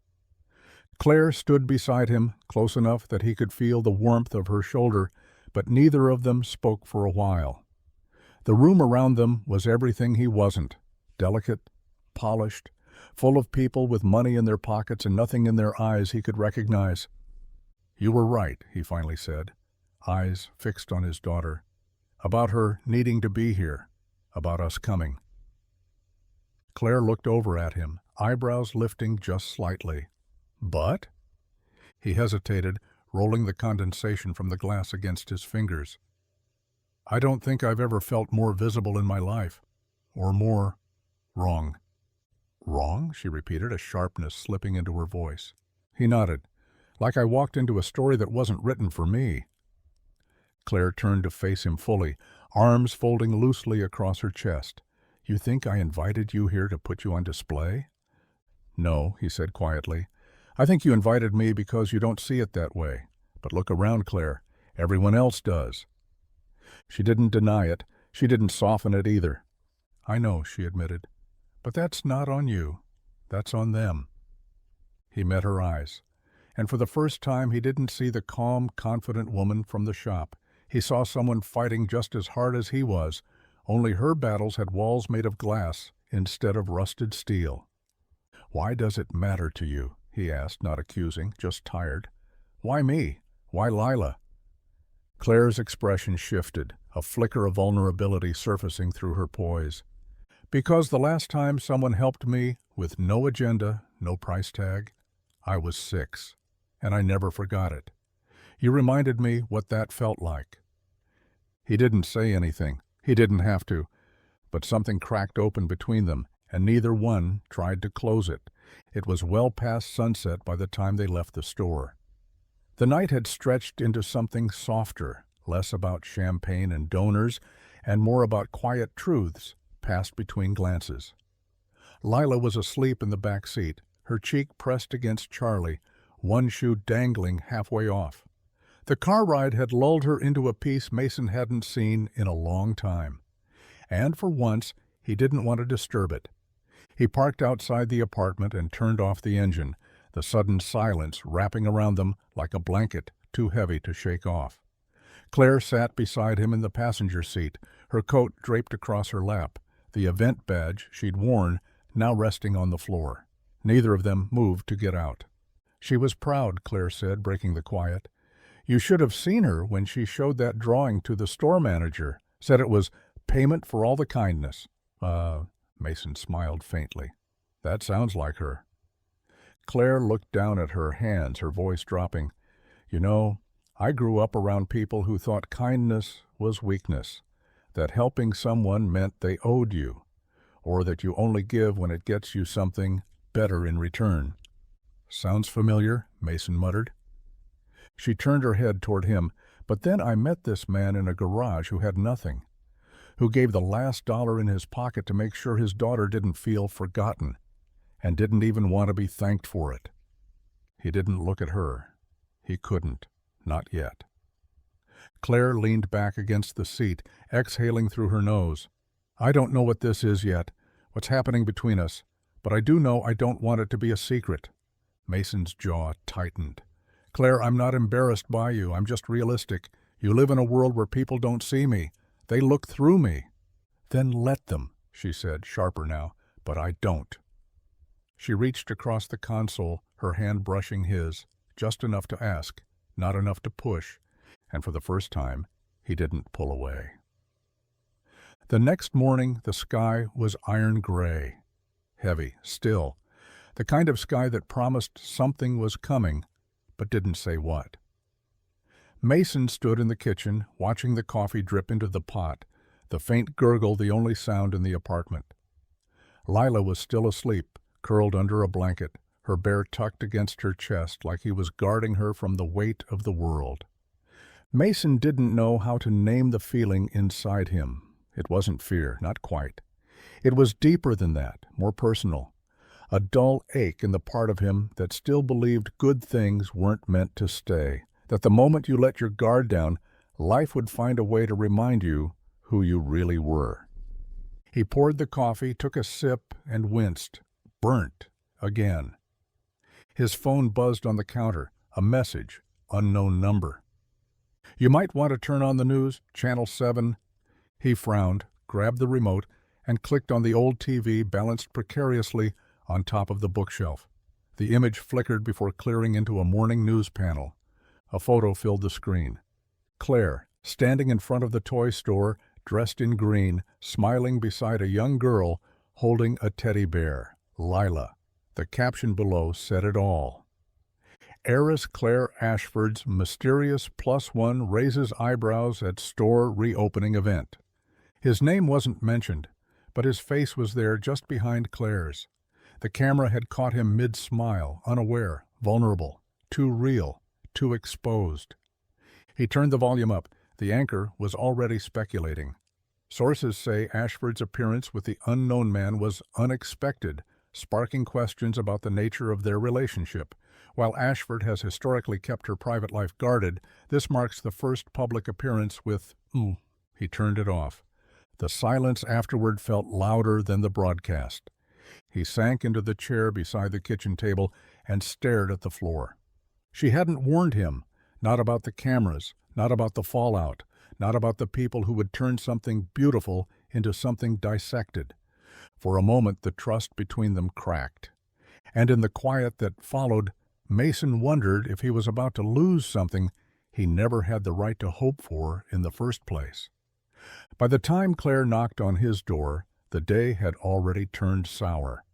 Claire stood beside him, close enough that he could feel the warmth of her shoulder, but neither of them spoke for a while. The room around them was everything he wasn't, delicate, polished, full of people with money in their pockets and nothing in their eyes he could recognize. "You were right," he finally said, eyes fixed on his daughter, "about her needing to be here, about us coming." Claire looked over at him, eyebrows lifting just slightly. "But?" He hesitated, rolling the condensation from the glass against his fingers. "I don't think I've ever felt more visible in my life, or more wrong." "Wrong?" she repeated, a sharpness slipping into her voice. He nodded. "Like I walked into a story that wasn't written for me." Claire turned to face him fully, arms folding loosely across her chest. "You think I invited you here to put you on display?" "No," he said quietly. "I think you invited me because you don't see it that way. But look around, Claire. Everyone else does." She didn't deny it. She didn't soften it either. "I know," she admitted. "But that's not on you. That's on them." He met her eyes. And for the first time he didn't see the calm, confident woman from the shop. He saw someone fighting just as hard as he was, only her battles had walls made of glass instead of rusted steel. "Why does it matter to you?" he asked, not accusing, just tired. "Why me? Why Lila?" Claire's expression shifted, a flicker of vulnerability surfacing through her poise. "Because the last time someone helped me, with no agenda, no price tag, I was 6, and I never forgot it. You reminded me what that felt like." He didn't say anything. He didn't have to. But something cracked open between them, and neither one tried to close it. It was well past sunset by the time they left the store. The night had stretched into something softer, less about champagne and donors, and more about quiet truths passed between glances. Lila was asleep in the back seat, her cheek pressed against Charlie, one shoe dangling halfway off. The car ride had lulled her into a peace Mason hadn't seen in a long time. And for once, he didn't want to disturb it. He parked outside the apartment and turned off the engine, the sudden silence wrapping around them like a blanket too heavy to shake off. Claire sat beside him in the passenger seat, her coat draped across her lap, the event badge she'd worn now resting on the floor. Neither of them moved to get out. She was proud, Claire said, breaking the quiet. You should have seen her when she showed that drawing to the store manager. Said it was payment for all the kindness. Mason smiled faintly. That sounds like her. Claire looked down at her hands, her voice dropping. You know, I grew up around people who thought kindness was weakness, that helping someone meant they owed you, or that you only give when it gets you something better in return. Sounds familiar, Mason muttered. She turned her head toward him. But then I met this man in a garage who had nothing, who gave the last dollar in his pocket to make sure his daughter didn't feel forgotten, and didn't even want to be thanked for it. He didn't look at her. He couldn't. Not yet. Claire leaned back against the seat, exhaling through her nose. I don't know what this is yet, what's happening between us, but I do know I don't want it to be a secret. Mason's jaw tightened. Claire, I'm not embarrassed by you. I'm just realistic. You live in a world where people don't see me. They look through me. Then let them, she said, sharper now, but I don't. She reached across the console, her hand brushing his, just enough to ask, not enough to push, and for the first time, he didn't pull away. The next morning, the sky was iron gray, heavy, still, the kind of sky that promised something was coming, but didn't say what. Mason stood in the kitchen, watching the coffee drip into the pot, the faint gurgle the only sound in the apartment. Lila was still asleep, curled under a blanket, her bear tucked against her chest like he was guarding her from the weight of the world. Mason didn't know how to name the feeling inside him. It wasn't fear, not quite. It was deeper than that, more personal. A dull ache in the part of him that still believed good things weren't meant to stay, that the moment you let your guard down, life would find a way to remind you who you really were. He poured the coffee, took a sip, and winced. Burnt. Again. His phone buzzed on the counter. A message. Unknown number. You might want to turn on the news, Channel 7. He frowned, grabbed the remote, and clicked on the old TV balanced precariously on top of the bookshelf. The image flickered before clearing into a morning news panel. A photo filled the screen. Claire, standing in front of the toy store, dressed in green, smiling beside a young girl holding a teddy bear, Lila. The caption below said it all. Heiress Claire Ashford's mysterious +1 raises eyebrows at store reopening event. His name wasn't mentioned, but his face was there just behind Claire's. The camera had caught him mid-smile, unaware, vulnerable, too real, too exposed. He turned the volume up. The anchor was already speculating. Sources say Ashford's appearance with the unknown man was unexpected, sparking questions about the nature of their relationship. While Ashford has historically kept her private life guarded, this marks the first public appearance with, He turned it off. The silence afterward felt louder than the broadcast. He sank into the chair beside the kitchen table and stared at the floor. She hadn't warned him, not about the cameras, not about the fallout, not about the people who would turn something beautiful into something dissected. For a moment the trust between them cracked. And in the quiet that followed, Mason wondered if he was about to lose something he never had the right to hope for in the first place. By the time Claire knocked on his door, the day had already turned sour.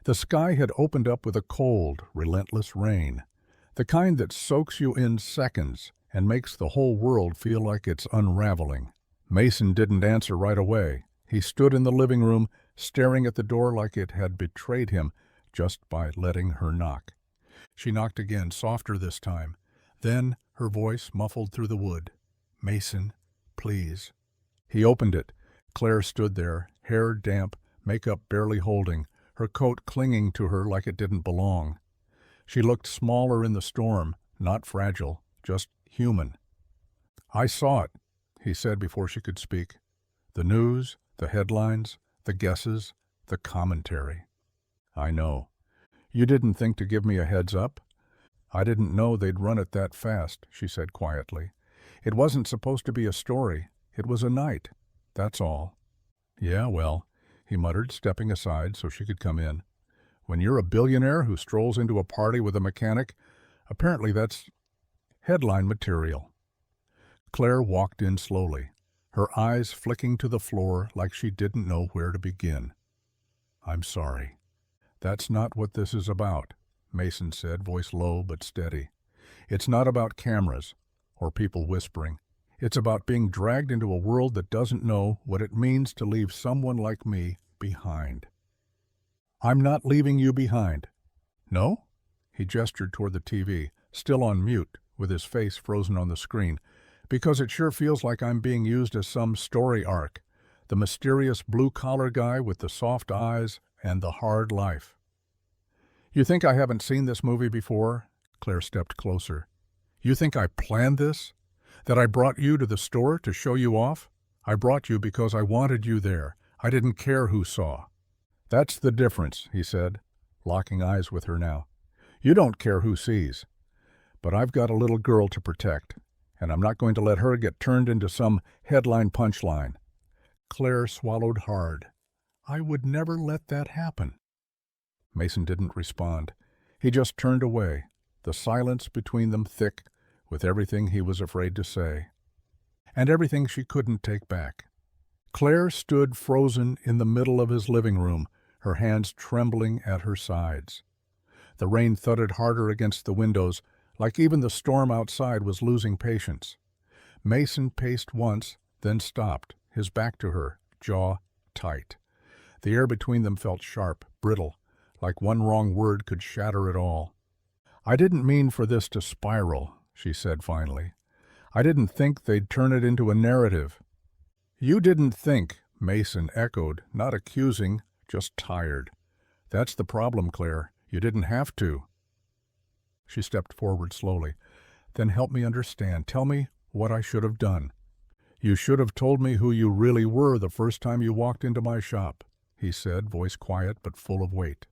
The sky had opened up with a cold, relentless rain, the kind that soaks you in seconds and makes the whole world feel like it's unraveling. Mason didn't answer right away. He stood in the living room, staring at the door like it had betrayed him just by letting her knock. She knocked again, softer this time. Then her voice muffled through the wood. "Mason, please." He opened it. Claire stood there, hair damp, makeup barely holding, her coat clinging to her like it didn't belong. She looked smaller in the storm, not fragile, just human. "I saw it," he said before she could speak. "The news, the headlines, the guesses, the commentary." "I know. You didn't think to give me a heads up?" "I didn't know they'd run it that fast," she said quietly. "It wasn't supposed to be a story. It was a night. That's all." "Yeah, well," he muttered, stepping aside so she could come in. "When you're a billionaire who strolls into a party with a mechanic, apparently that's headline material." Claire walked in slowly, her eyes flicking to the floor like she didn't know where to begin. "I'm sorry." "That's not what this is about," Mason said, voice low but steady. "It's not about cameras or people whispering. It's about being dragged into a world that doesn't know what it means to leave someone like me behind." "I'm not leaving you behind." "No?" He gestured toward the TV, still on mute, with his face frozen on the screen. "Because it sure feels like I'm being used as some story arc. The mysterious blue-collar guy with the soft eyes and the hard life." "You think I haven't seen this movie before?" Claire stepped closer. "You think I planned this? That I brought you to the store to show you off? I brought you because I wanted you there. I didn't care who saw." "That's the difference," he said, locking eyes with her now. "You don't care who sees. But I've got a little girl to protect, and I'm not going to let her get turned into some headline punchline." Claire swallowed hard. "I would never let that happen." Mason didn't respond. He just turned away, the silence between them thick with everything he was afraid to say, and everything she couldn't take back. Claire stood frozen in the middle of his living room, her hands trembling at her sides. The rain thudded harder against the windows, like even the storm outside was losing patience. Mason paced once, then stopped, his back to her, jaw tight. The air between them felt sharp, brittle, like one wrong word could shatter it all. "I didn't mean for this to spiral," she said finally. "I didn't think they'd turn it into a narrative." "You didn't think," Mason echoed, not accusing, just tired. "That's the problem, Claire. You didn't have to." She stepped forward slowly. "Then help me understand. Tell me what I should have done." "You should have told me who you really were the first time you walked into my shop," he said, voice quiet but full of weight.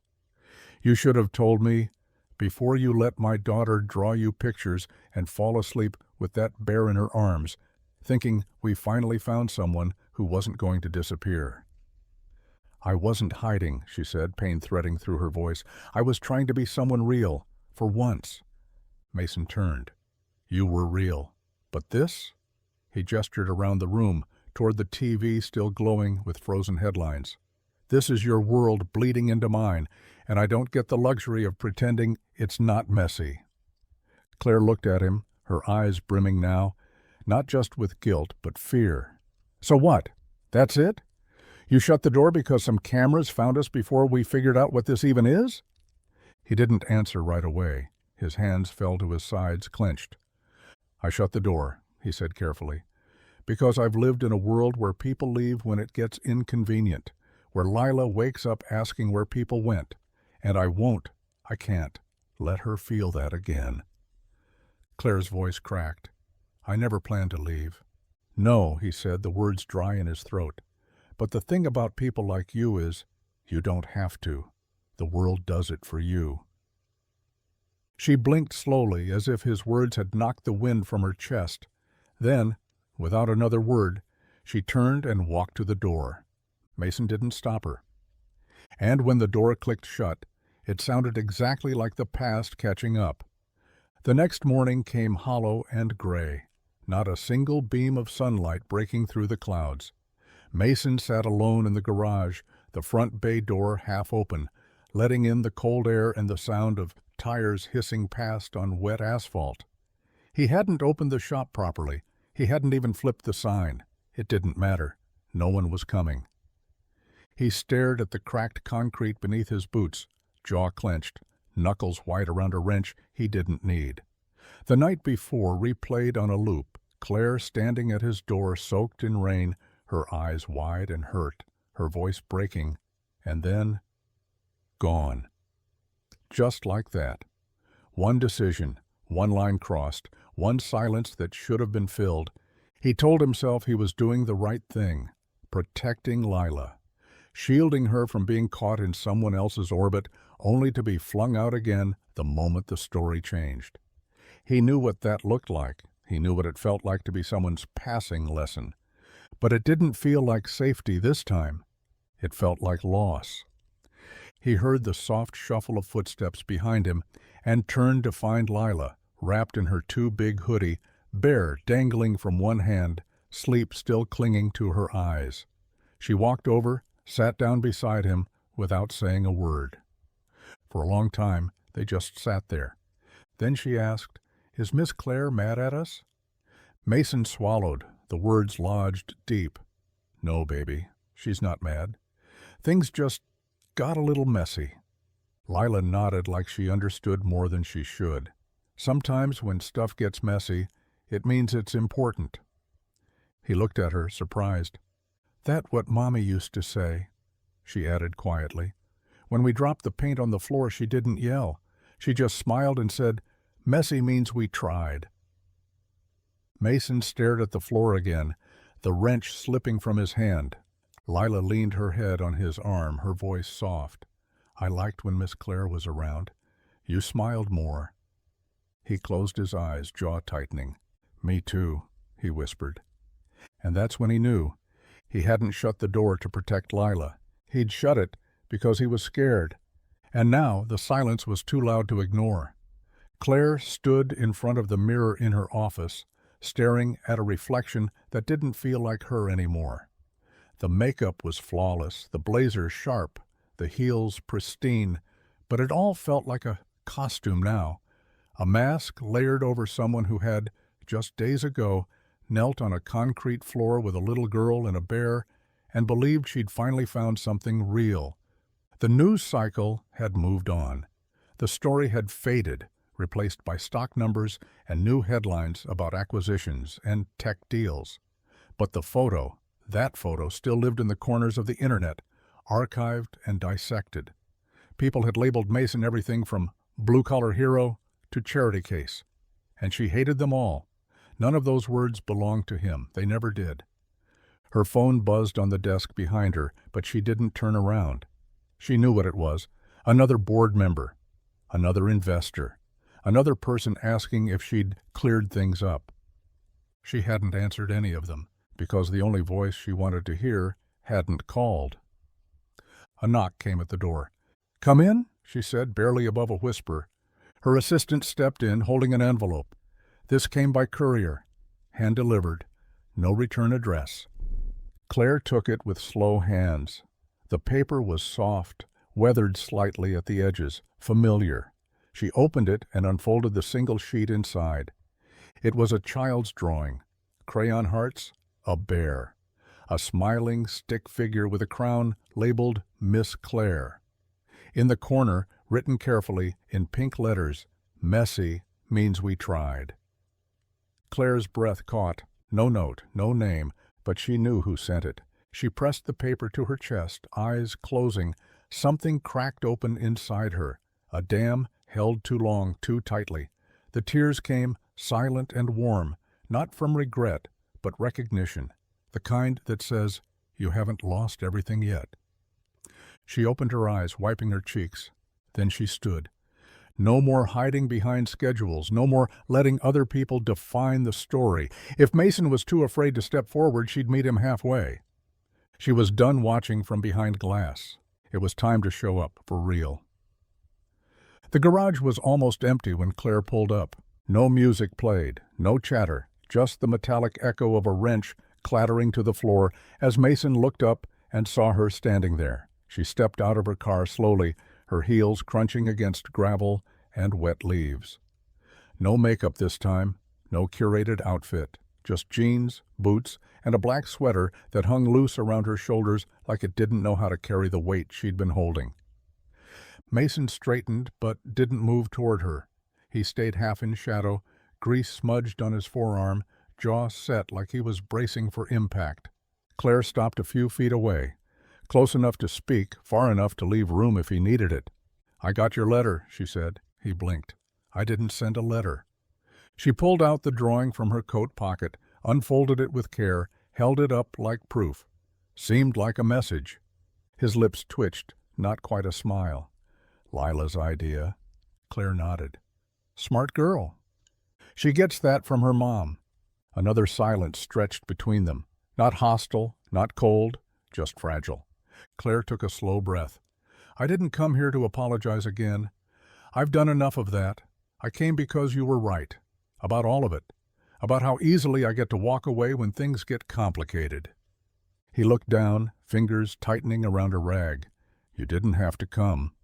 "You should have told me before you let my daughter draw you pictures and fall asleep with that bear in her arms, thinking we finally found someone who wasn't going to disappear." "I wasn't hiding," she said, pain threading through her voice. "I was trying to be someone real, for once." Mason turned. "You were real. But this?" He gestured around the room, toward the TV still glowing with frozen headlines. "This is your world bleeding into mine, and I don't get the luxury of pretending it's not messy." Claire looked at him, her eyes brimming now, not just with guilt, but fear. "So what? That's it? You shut the door because some cameras found us before we figured out what this even is?" He didn't answer right away. His hands fell to his sides, clenched. "I shut the door," he said carefully, "because I've lived in a world where people leave when it gets inconvenient, where Lila wakes up asking where people went, and I can't, let her feel that again." Claire's voice cracked. "I never planned to leave." "No," he said, the words dry in his throat. "But the thing about people like you is, you don't have to. The world does it for you." She blinked slowly, as if his words had knocked the wind from her chest. Then, without another word, she turned and walked to the door. Mason didn't stop her. And when the door clicked shut, it sounded exactly like the past catching up. The next morning came hollow and gray, not a single beam of sunlight breaking through the clouds. Mason sat alone in the garage, the front bay door half open, letting in the cold air and the sound of tires hissing past on wet asphalt. He hadn't opened the shop properly. He hadn't even flipped the sign. It didn't matter. No one was coming. He stared at the cracked concrete beneath his boots, jaw clenched, knuckles white around a wrench he didn't need. The night before replayed on a loop, Claire standing at his door soaked in rain, her eyes wide and hurt, her voice breaking, and then gone. Just like that. One decision, one line crossed, one silence that should have been filled. He told himself he was doing the right thing, protecting Lila, shielding her from being caught in someone else's orbit, only to be flung out again the moment the story changed. He knew what that looked like. He knew what it felt like to be someone's passing lesson. But it didn't feel like safety this time. It felt like loss. He heard the soft shuffle of footsteps behind him and turned to find Lila, wrapped in her too big hoodie, bare dangling from one hand, sleep still clinging to her eyes. She walked over, sat down beside him, without saying a word. For a long time, they just sat there. Then she asked, "Is Miss Claire mad at us?" Mason swallowed, the words lodged deep. "No, baby, she's not mad. Things just got a little messy." Lila nodded like she understood more than she should. Sometimes when stuff gets messy, it means it's important. He looked at her, surprised. "That what Mommy used to say," she added quietly. "When we dropped the paint on the floor, she didn't yell. She just smiled and said, 'Messy means we tried.'" Mason stared at the floor again, the wrench slipping from his hand. Lila leaned her head on his arm, her voice soft. "I liked when Miss Claire was around. You smiled more." He closed his eyes, jaw tightening. "Me too," he whispered. And that's when he knew. He hadn't shut the door to protect Lila. He'd shut it because he was scared. And now the silence was too loud to ignore. Claire stood in front of the mirror in her office, staring at a reflection that didn't feel like her anymore. The makeup was flawless, the blazer sharp, the heels pristine, but it all felt like a costume now. A mask layered over someone who had, just days ago, knelt on a concrete floor with a little girl and a bear and believed she'd finally found something real. The news cycle had moved on. The story had faded, replaced by stock numbers and new headlines about acquisitions and tech deals. But the photo, that photo, still lived in the corners of the internet, archived and dissected. People had labeled Mason everything from blue-collar hero to charity case. And she hated them all. None of those words belonged to him. They never did. Her phone buzzed on the desk behind her, but she didn't turn around. She knew what it was. Another board member. Another investor. Another person asking if she'd cleared things up. She hadn't answered any of them, because the only voice she wanted to hear hadn't called. A knock came at the door. "Come in," she said, barely above a whisper. Her assistant stepped in, holding an envelope. This came by courier, hand-delivered, no return address. Claire took it with slow hands. The paper was soft, weathered slightly at the edges, familiar. She opened it and unfolded the single sheet inside. It was a child's drawing. Crayon hearts, a bear. A smiling stick figure with a crown labeled Miss Claire. In the corner, written carefully, in pink letters, "Messy means we tried." Claire's breath caught. No note, no name, but she knew who sent it. She pressed the paper to her chest, eyes closing. Something cracked open inside her. A dam held too long, too tightly. The tears came, silent and warm, not from regret, but recognition, the kind that says, "You haven't lost everything yet." She opened her eyes, wiping her cheeks. Then she stood. No more hiding behind schedules, no more letting other people define the story. If Mason was too afraid to step forward, she'd meet him halfway. She was done watching from behind glass. It was time to show up, for real. The garage was almost empty when Claire pulled up. No music played, no chatter, just the metallic echo of a wrench clattering to the floor as Mason looked up and saw her standing there. She stepped out of her car slowly, her heels crunching against gravel and wet leaves. No makeup this time, no curated outfit, just jeans, boots, and a black sweater that hung loose around her shoulders like it didn't know how to carry the weight she'd been holding. Mason straightened but didn't move toward her. He stayed half in shadow, grease smudged on his forearm, jaw set like he was bracing for impact. Claire stopped a few feet away. Close enough to speak, far enough to leave room if he needed it. "I got your letter," she said. He blinked. "I didn't send a letter." She pulled out the drawing from her coat pocket, unfolded it with care, held it up like proof. Seemed like a message. His lips twitched, not quite a smile. "Lila's idea." Claire nodded. "Smart girl." "She gets that from her mom." Another silence stretched between them. Not hostile, not cold, just fragile. Claire took a slow breath. "I didn't come here to apologize again. I've done enough of that. I came because you were right. About all of it. About how easily I get to walk away when things get complicated." He looked down, fingers tightening around a rag. "You didn't have to come."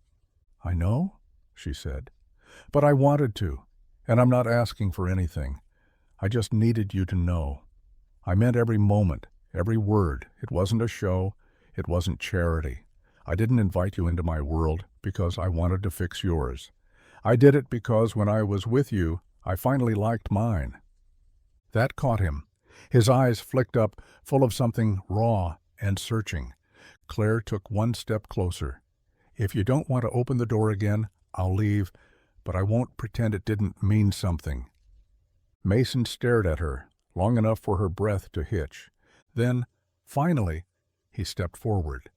"I know," she said. "But I wanted to, and I'm not asking for anything. I just needed you to know. I meant every moment, every word. It wasn't a show. It wasn't charity. I didn't invite you into my world because I wanted to fix yours. I did it because when I was with you, I finally liked mine." That caught him. His eyes flicked up, full of something raw and searching. Claire took one step closer. "If you don't want to open the door again, I'll leave, but I won't pretend it didn't mean something." Mason stared at her, long enough for her breath to hitch. Then, finally, he stepped forward.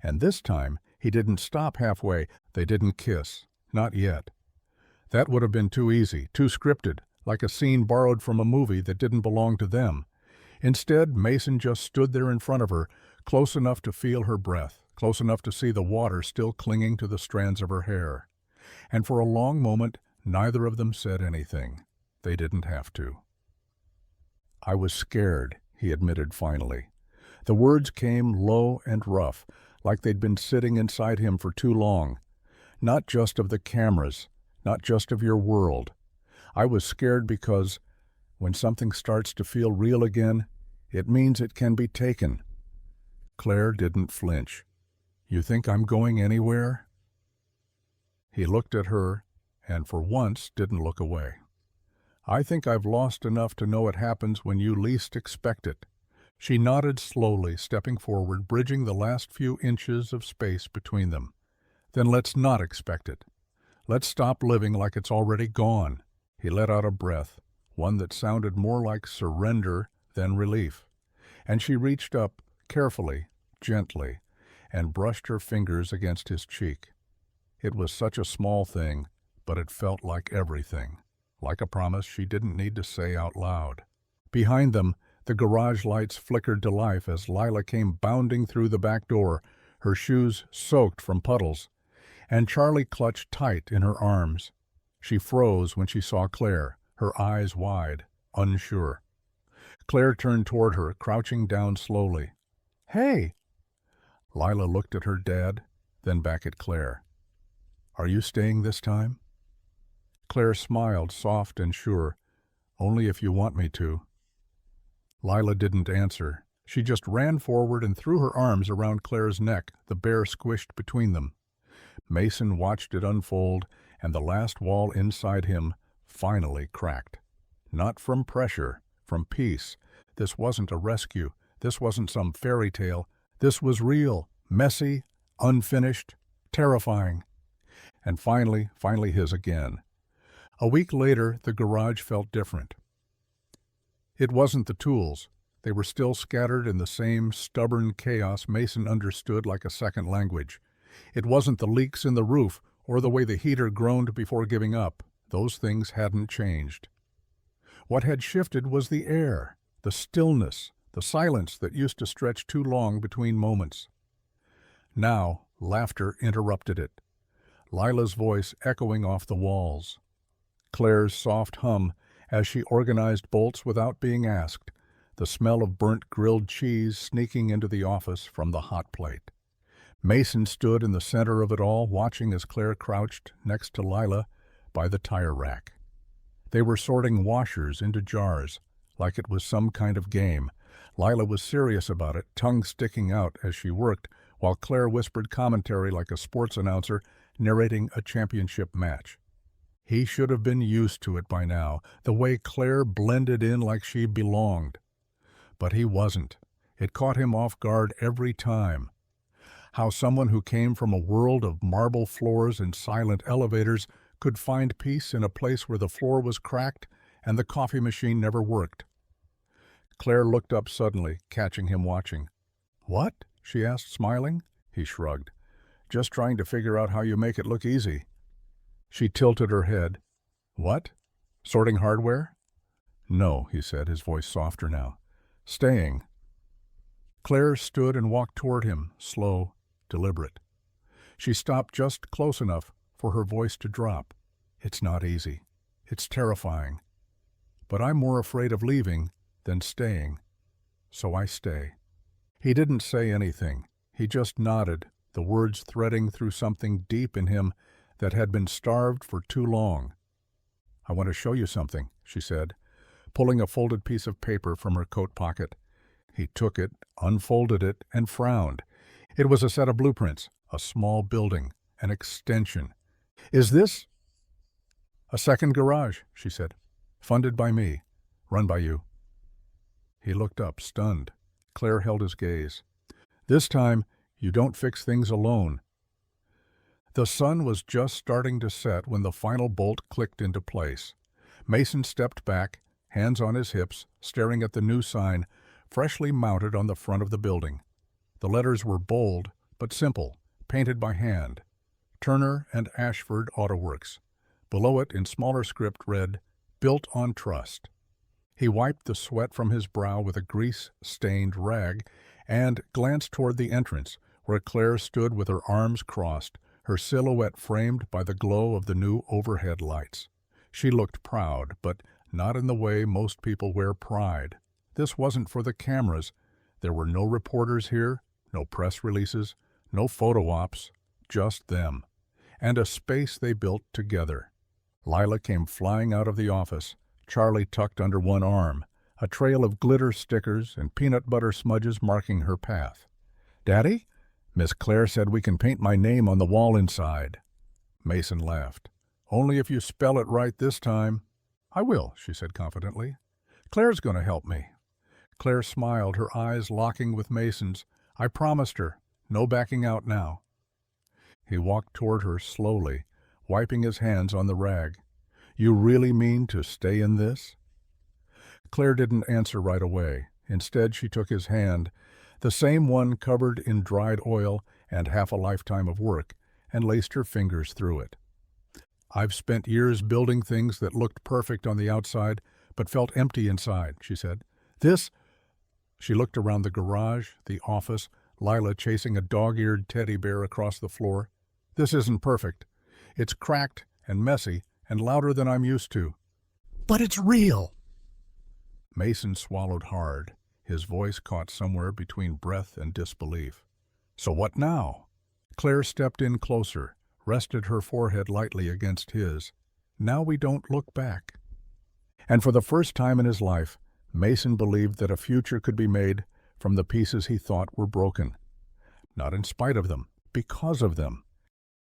And this time, he didn't stop halfway. They didn't kiss. Not yet. That would have been too easy, too scripted, like a scene borrowed from a movie that didn't belong to them. Instead, Mason just stood there in front of her, close enough to feel her breath, close enough to see the water still clinging to the strands of her hair. And for a long moment, neither of them said anything. They didn't have to. "I was scared," he admitted finally. The words came low and rough, like they'd been sitting inside him for too long. "Not just of the cameras, not just of your world. I was scared because when something starts to feel real again, it means it can be taken." Claire didn't flinch. "You think I'm going anywhere?" He looked at her, and for once didn't look away. "I think I've lost enough to know it happens when you least expect it." She nodded slowly, stepping forward, bridging the last few inches of space between them. "Then let's not expect it. Let's stop living like it's already gone." He let out a breath, one that sounded more like surrender than relief. And she reached up, carefully, gently, and brushed her fingers against his cheek. It was such a small thing, but it felt like everything, like a promise she didn't need to say out loud. Behind them, the garage lights flickered to life as Lila came bounding through the back door, her shoes soaked from puddles, and Charlie clutched tight in her arms. She froze when she saw Claire, her eyes wide, unsure. Claire turned toward her, crouching down slowly. "Hey!" Lila looked at her dad, then back at Claire. "Are you staying this time?" Claire smiled, soft and sure. "Only if you want me to." Lila didn't answer. She just ran forward and threw her arms around Claire's neck, the bear squished between them. Mason watched it unfold, and the last wall inside him finally cracked. Not from pressure, from peace. This wasn't a rescue. This wasn't some fairy tale. This was real, messy, unfinished, terrifying. And finally his again. A week later, the garage felt different. It wasn't the tools. They were still scattered in the same stubborn chaos Mason understood like a second language. It wasn't the leaks in the roof or the way the heater groaned before giving up. Those things hadn't changed. What had shifted was the air, the stillness, the silence that used to stretch too long between moments. Now, laughter interrupted it. Lila's voice echoing off the walls. Claire's soft hum as she organized bolts without being asked, the smell of burnt grilled cheese sneaking into the office from the hot plate. Mason stood in the center of it all, watching as Claire crouched next to Lila by the tire rack. They were sorting washers into jars, like it was some kind of game. Lila was serious about it, tongue sticking out as she worked, while Claire whispered commentary like a sports announcer narrating a championship match. He should have been used to it by now, the way Claire blended in like she belonged. But he wasn't. It caught him off guard every time. How someone who came from a world of marble floors and silent elevators could find peace in a place where the floor was cracked and the coffee machine never worked. Claire looked up suddenly, catching him watching. "What?" she asked, smiling. He shrugged. "Just trying to figure out how you make it look easy." She tilted her head. "What? Sorting hardware?" "No," he said, his voice softer now. "Staying." Claire stood and walked toward him, slow, deliberate. She stopped just close enough for her voice to drop. "It's not easy. It's terrifying. But I'm more afraid of leaving than staying. So I stay." He didn't say anything. He just nodded, the words threading through something deep in him that had been starved for too long. "I want to show you something," she said, pulling a folded piece of paper from her coat pocket. He took it, unfolded it, and frowned. It was a set of blueprints, a small building, an extension. "Is this—" "A second garage," she said. "Funded by me. Run by you." He looked up, stunned. Claire held his gaze. "This time, you don't fix things alone." The sun was just starting to set when the final bolt clicked into place. Mason stepped back, hands on his hips, staring at the new sign, freshly mounted on the front of the building. The letters were bold, but simple, painted by hand. Turner and Ashford Auto Works. Below it, in smaller script, read, "Built on Trust." He wiped the sweat from his brow with a grease-stained rag and glanced toward the entrance, where Claire stood with her arms crossed, her silhouette framed by the glow of the new overhead lights. She looked proud, but not in the way most people wear pride. This wasn't for the cameras. There were no reporters here, no press releases, no photo ops, just them, and a space they built together. Lila came flying out of the office, Charlie tucked under one arm, a trail of glitter stickers and peanut butter smudges marking her path. "Daddy? Miss Claire said we can paint my name on the wall inside." Mason laughed. "Only if you spell it right this time." "I will," she said confidently. "Claire's going to help me." Claire smiled, her eyes locking with Mason's. "I promised her. No backing out now." He walked toward her slowly, wiping his hands on the rag. "You really mean to stay in this?" Claire didn't answer right away. Instead, she took his hand, the same one covered in dried oil and half a lifetime of work, and laced her fingers through it. "I've spent years building things that looked perfect on the outside, but felt empty inside," she said. "This—" She looked around the garage, the office, Lila chasing a dog-eared teddy bear across the floor. "This isn't perfect. It's cracked and messy and louder than I'm used to. But it's real." Mason swallowed hard. His voice caught somewhere between breath and disbelief. "So what now?" Claire stepped in closer, rested her forehead lightly against his. "Now we don't look back." And for the first time in his life, Mason believed that a future could be made from the pieces he thought were broken. Not in spite of them, because of them.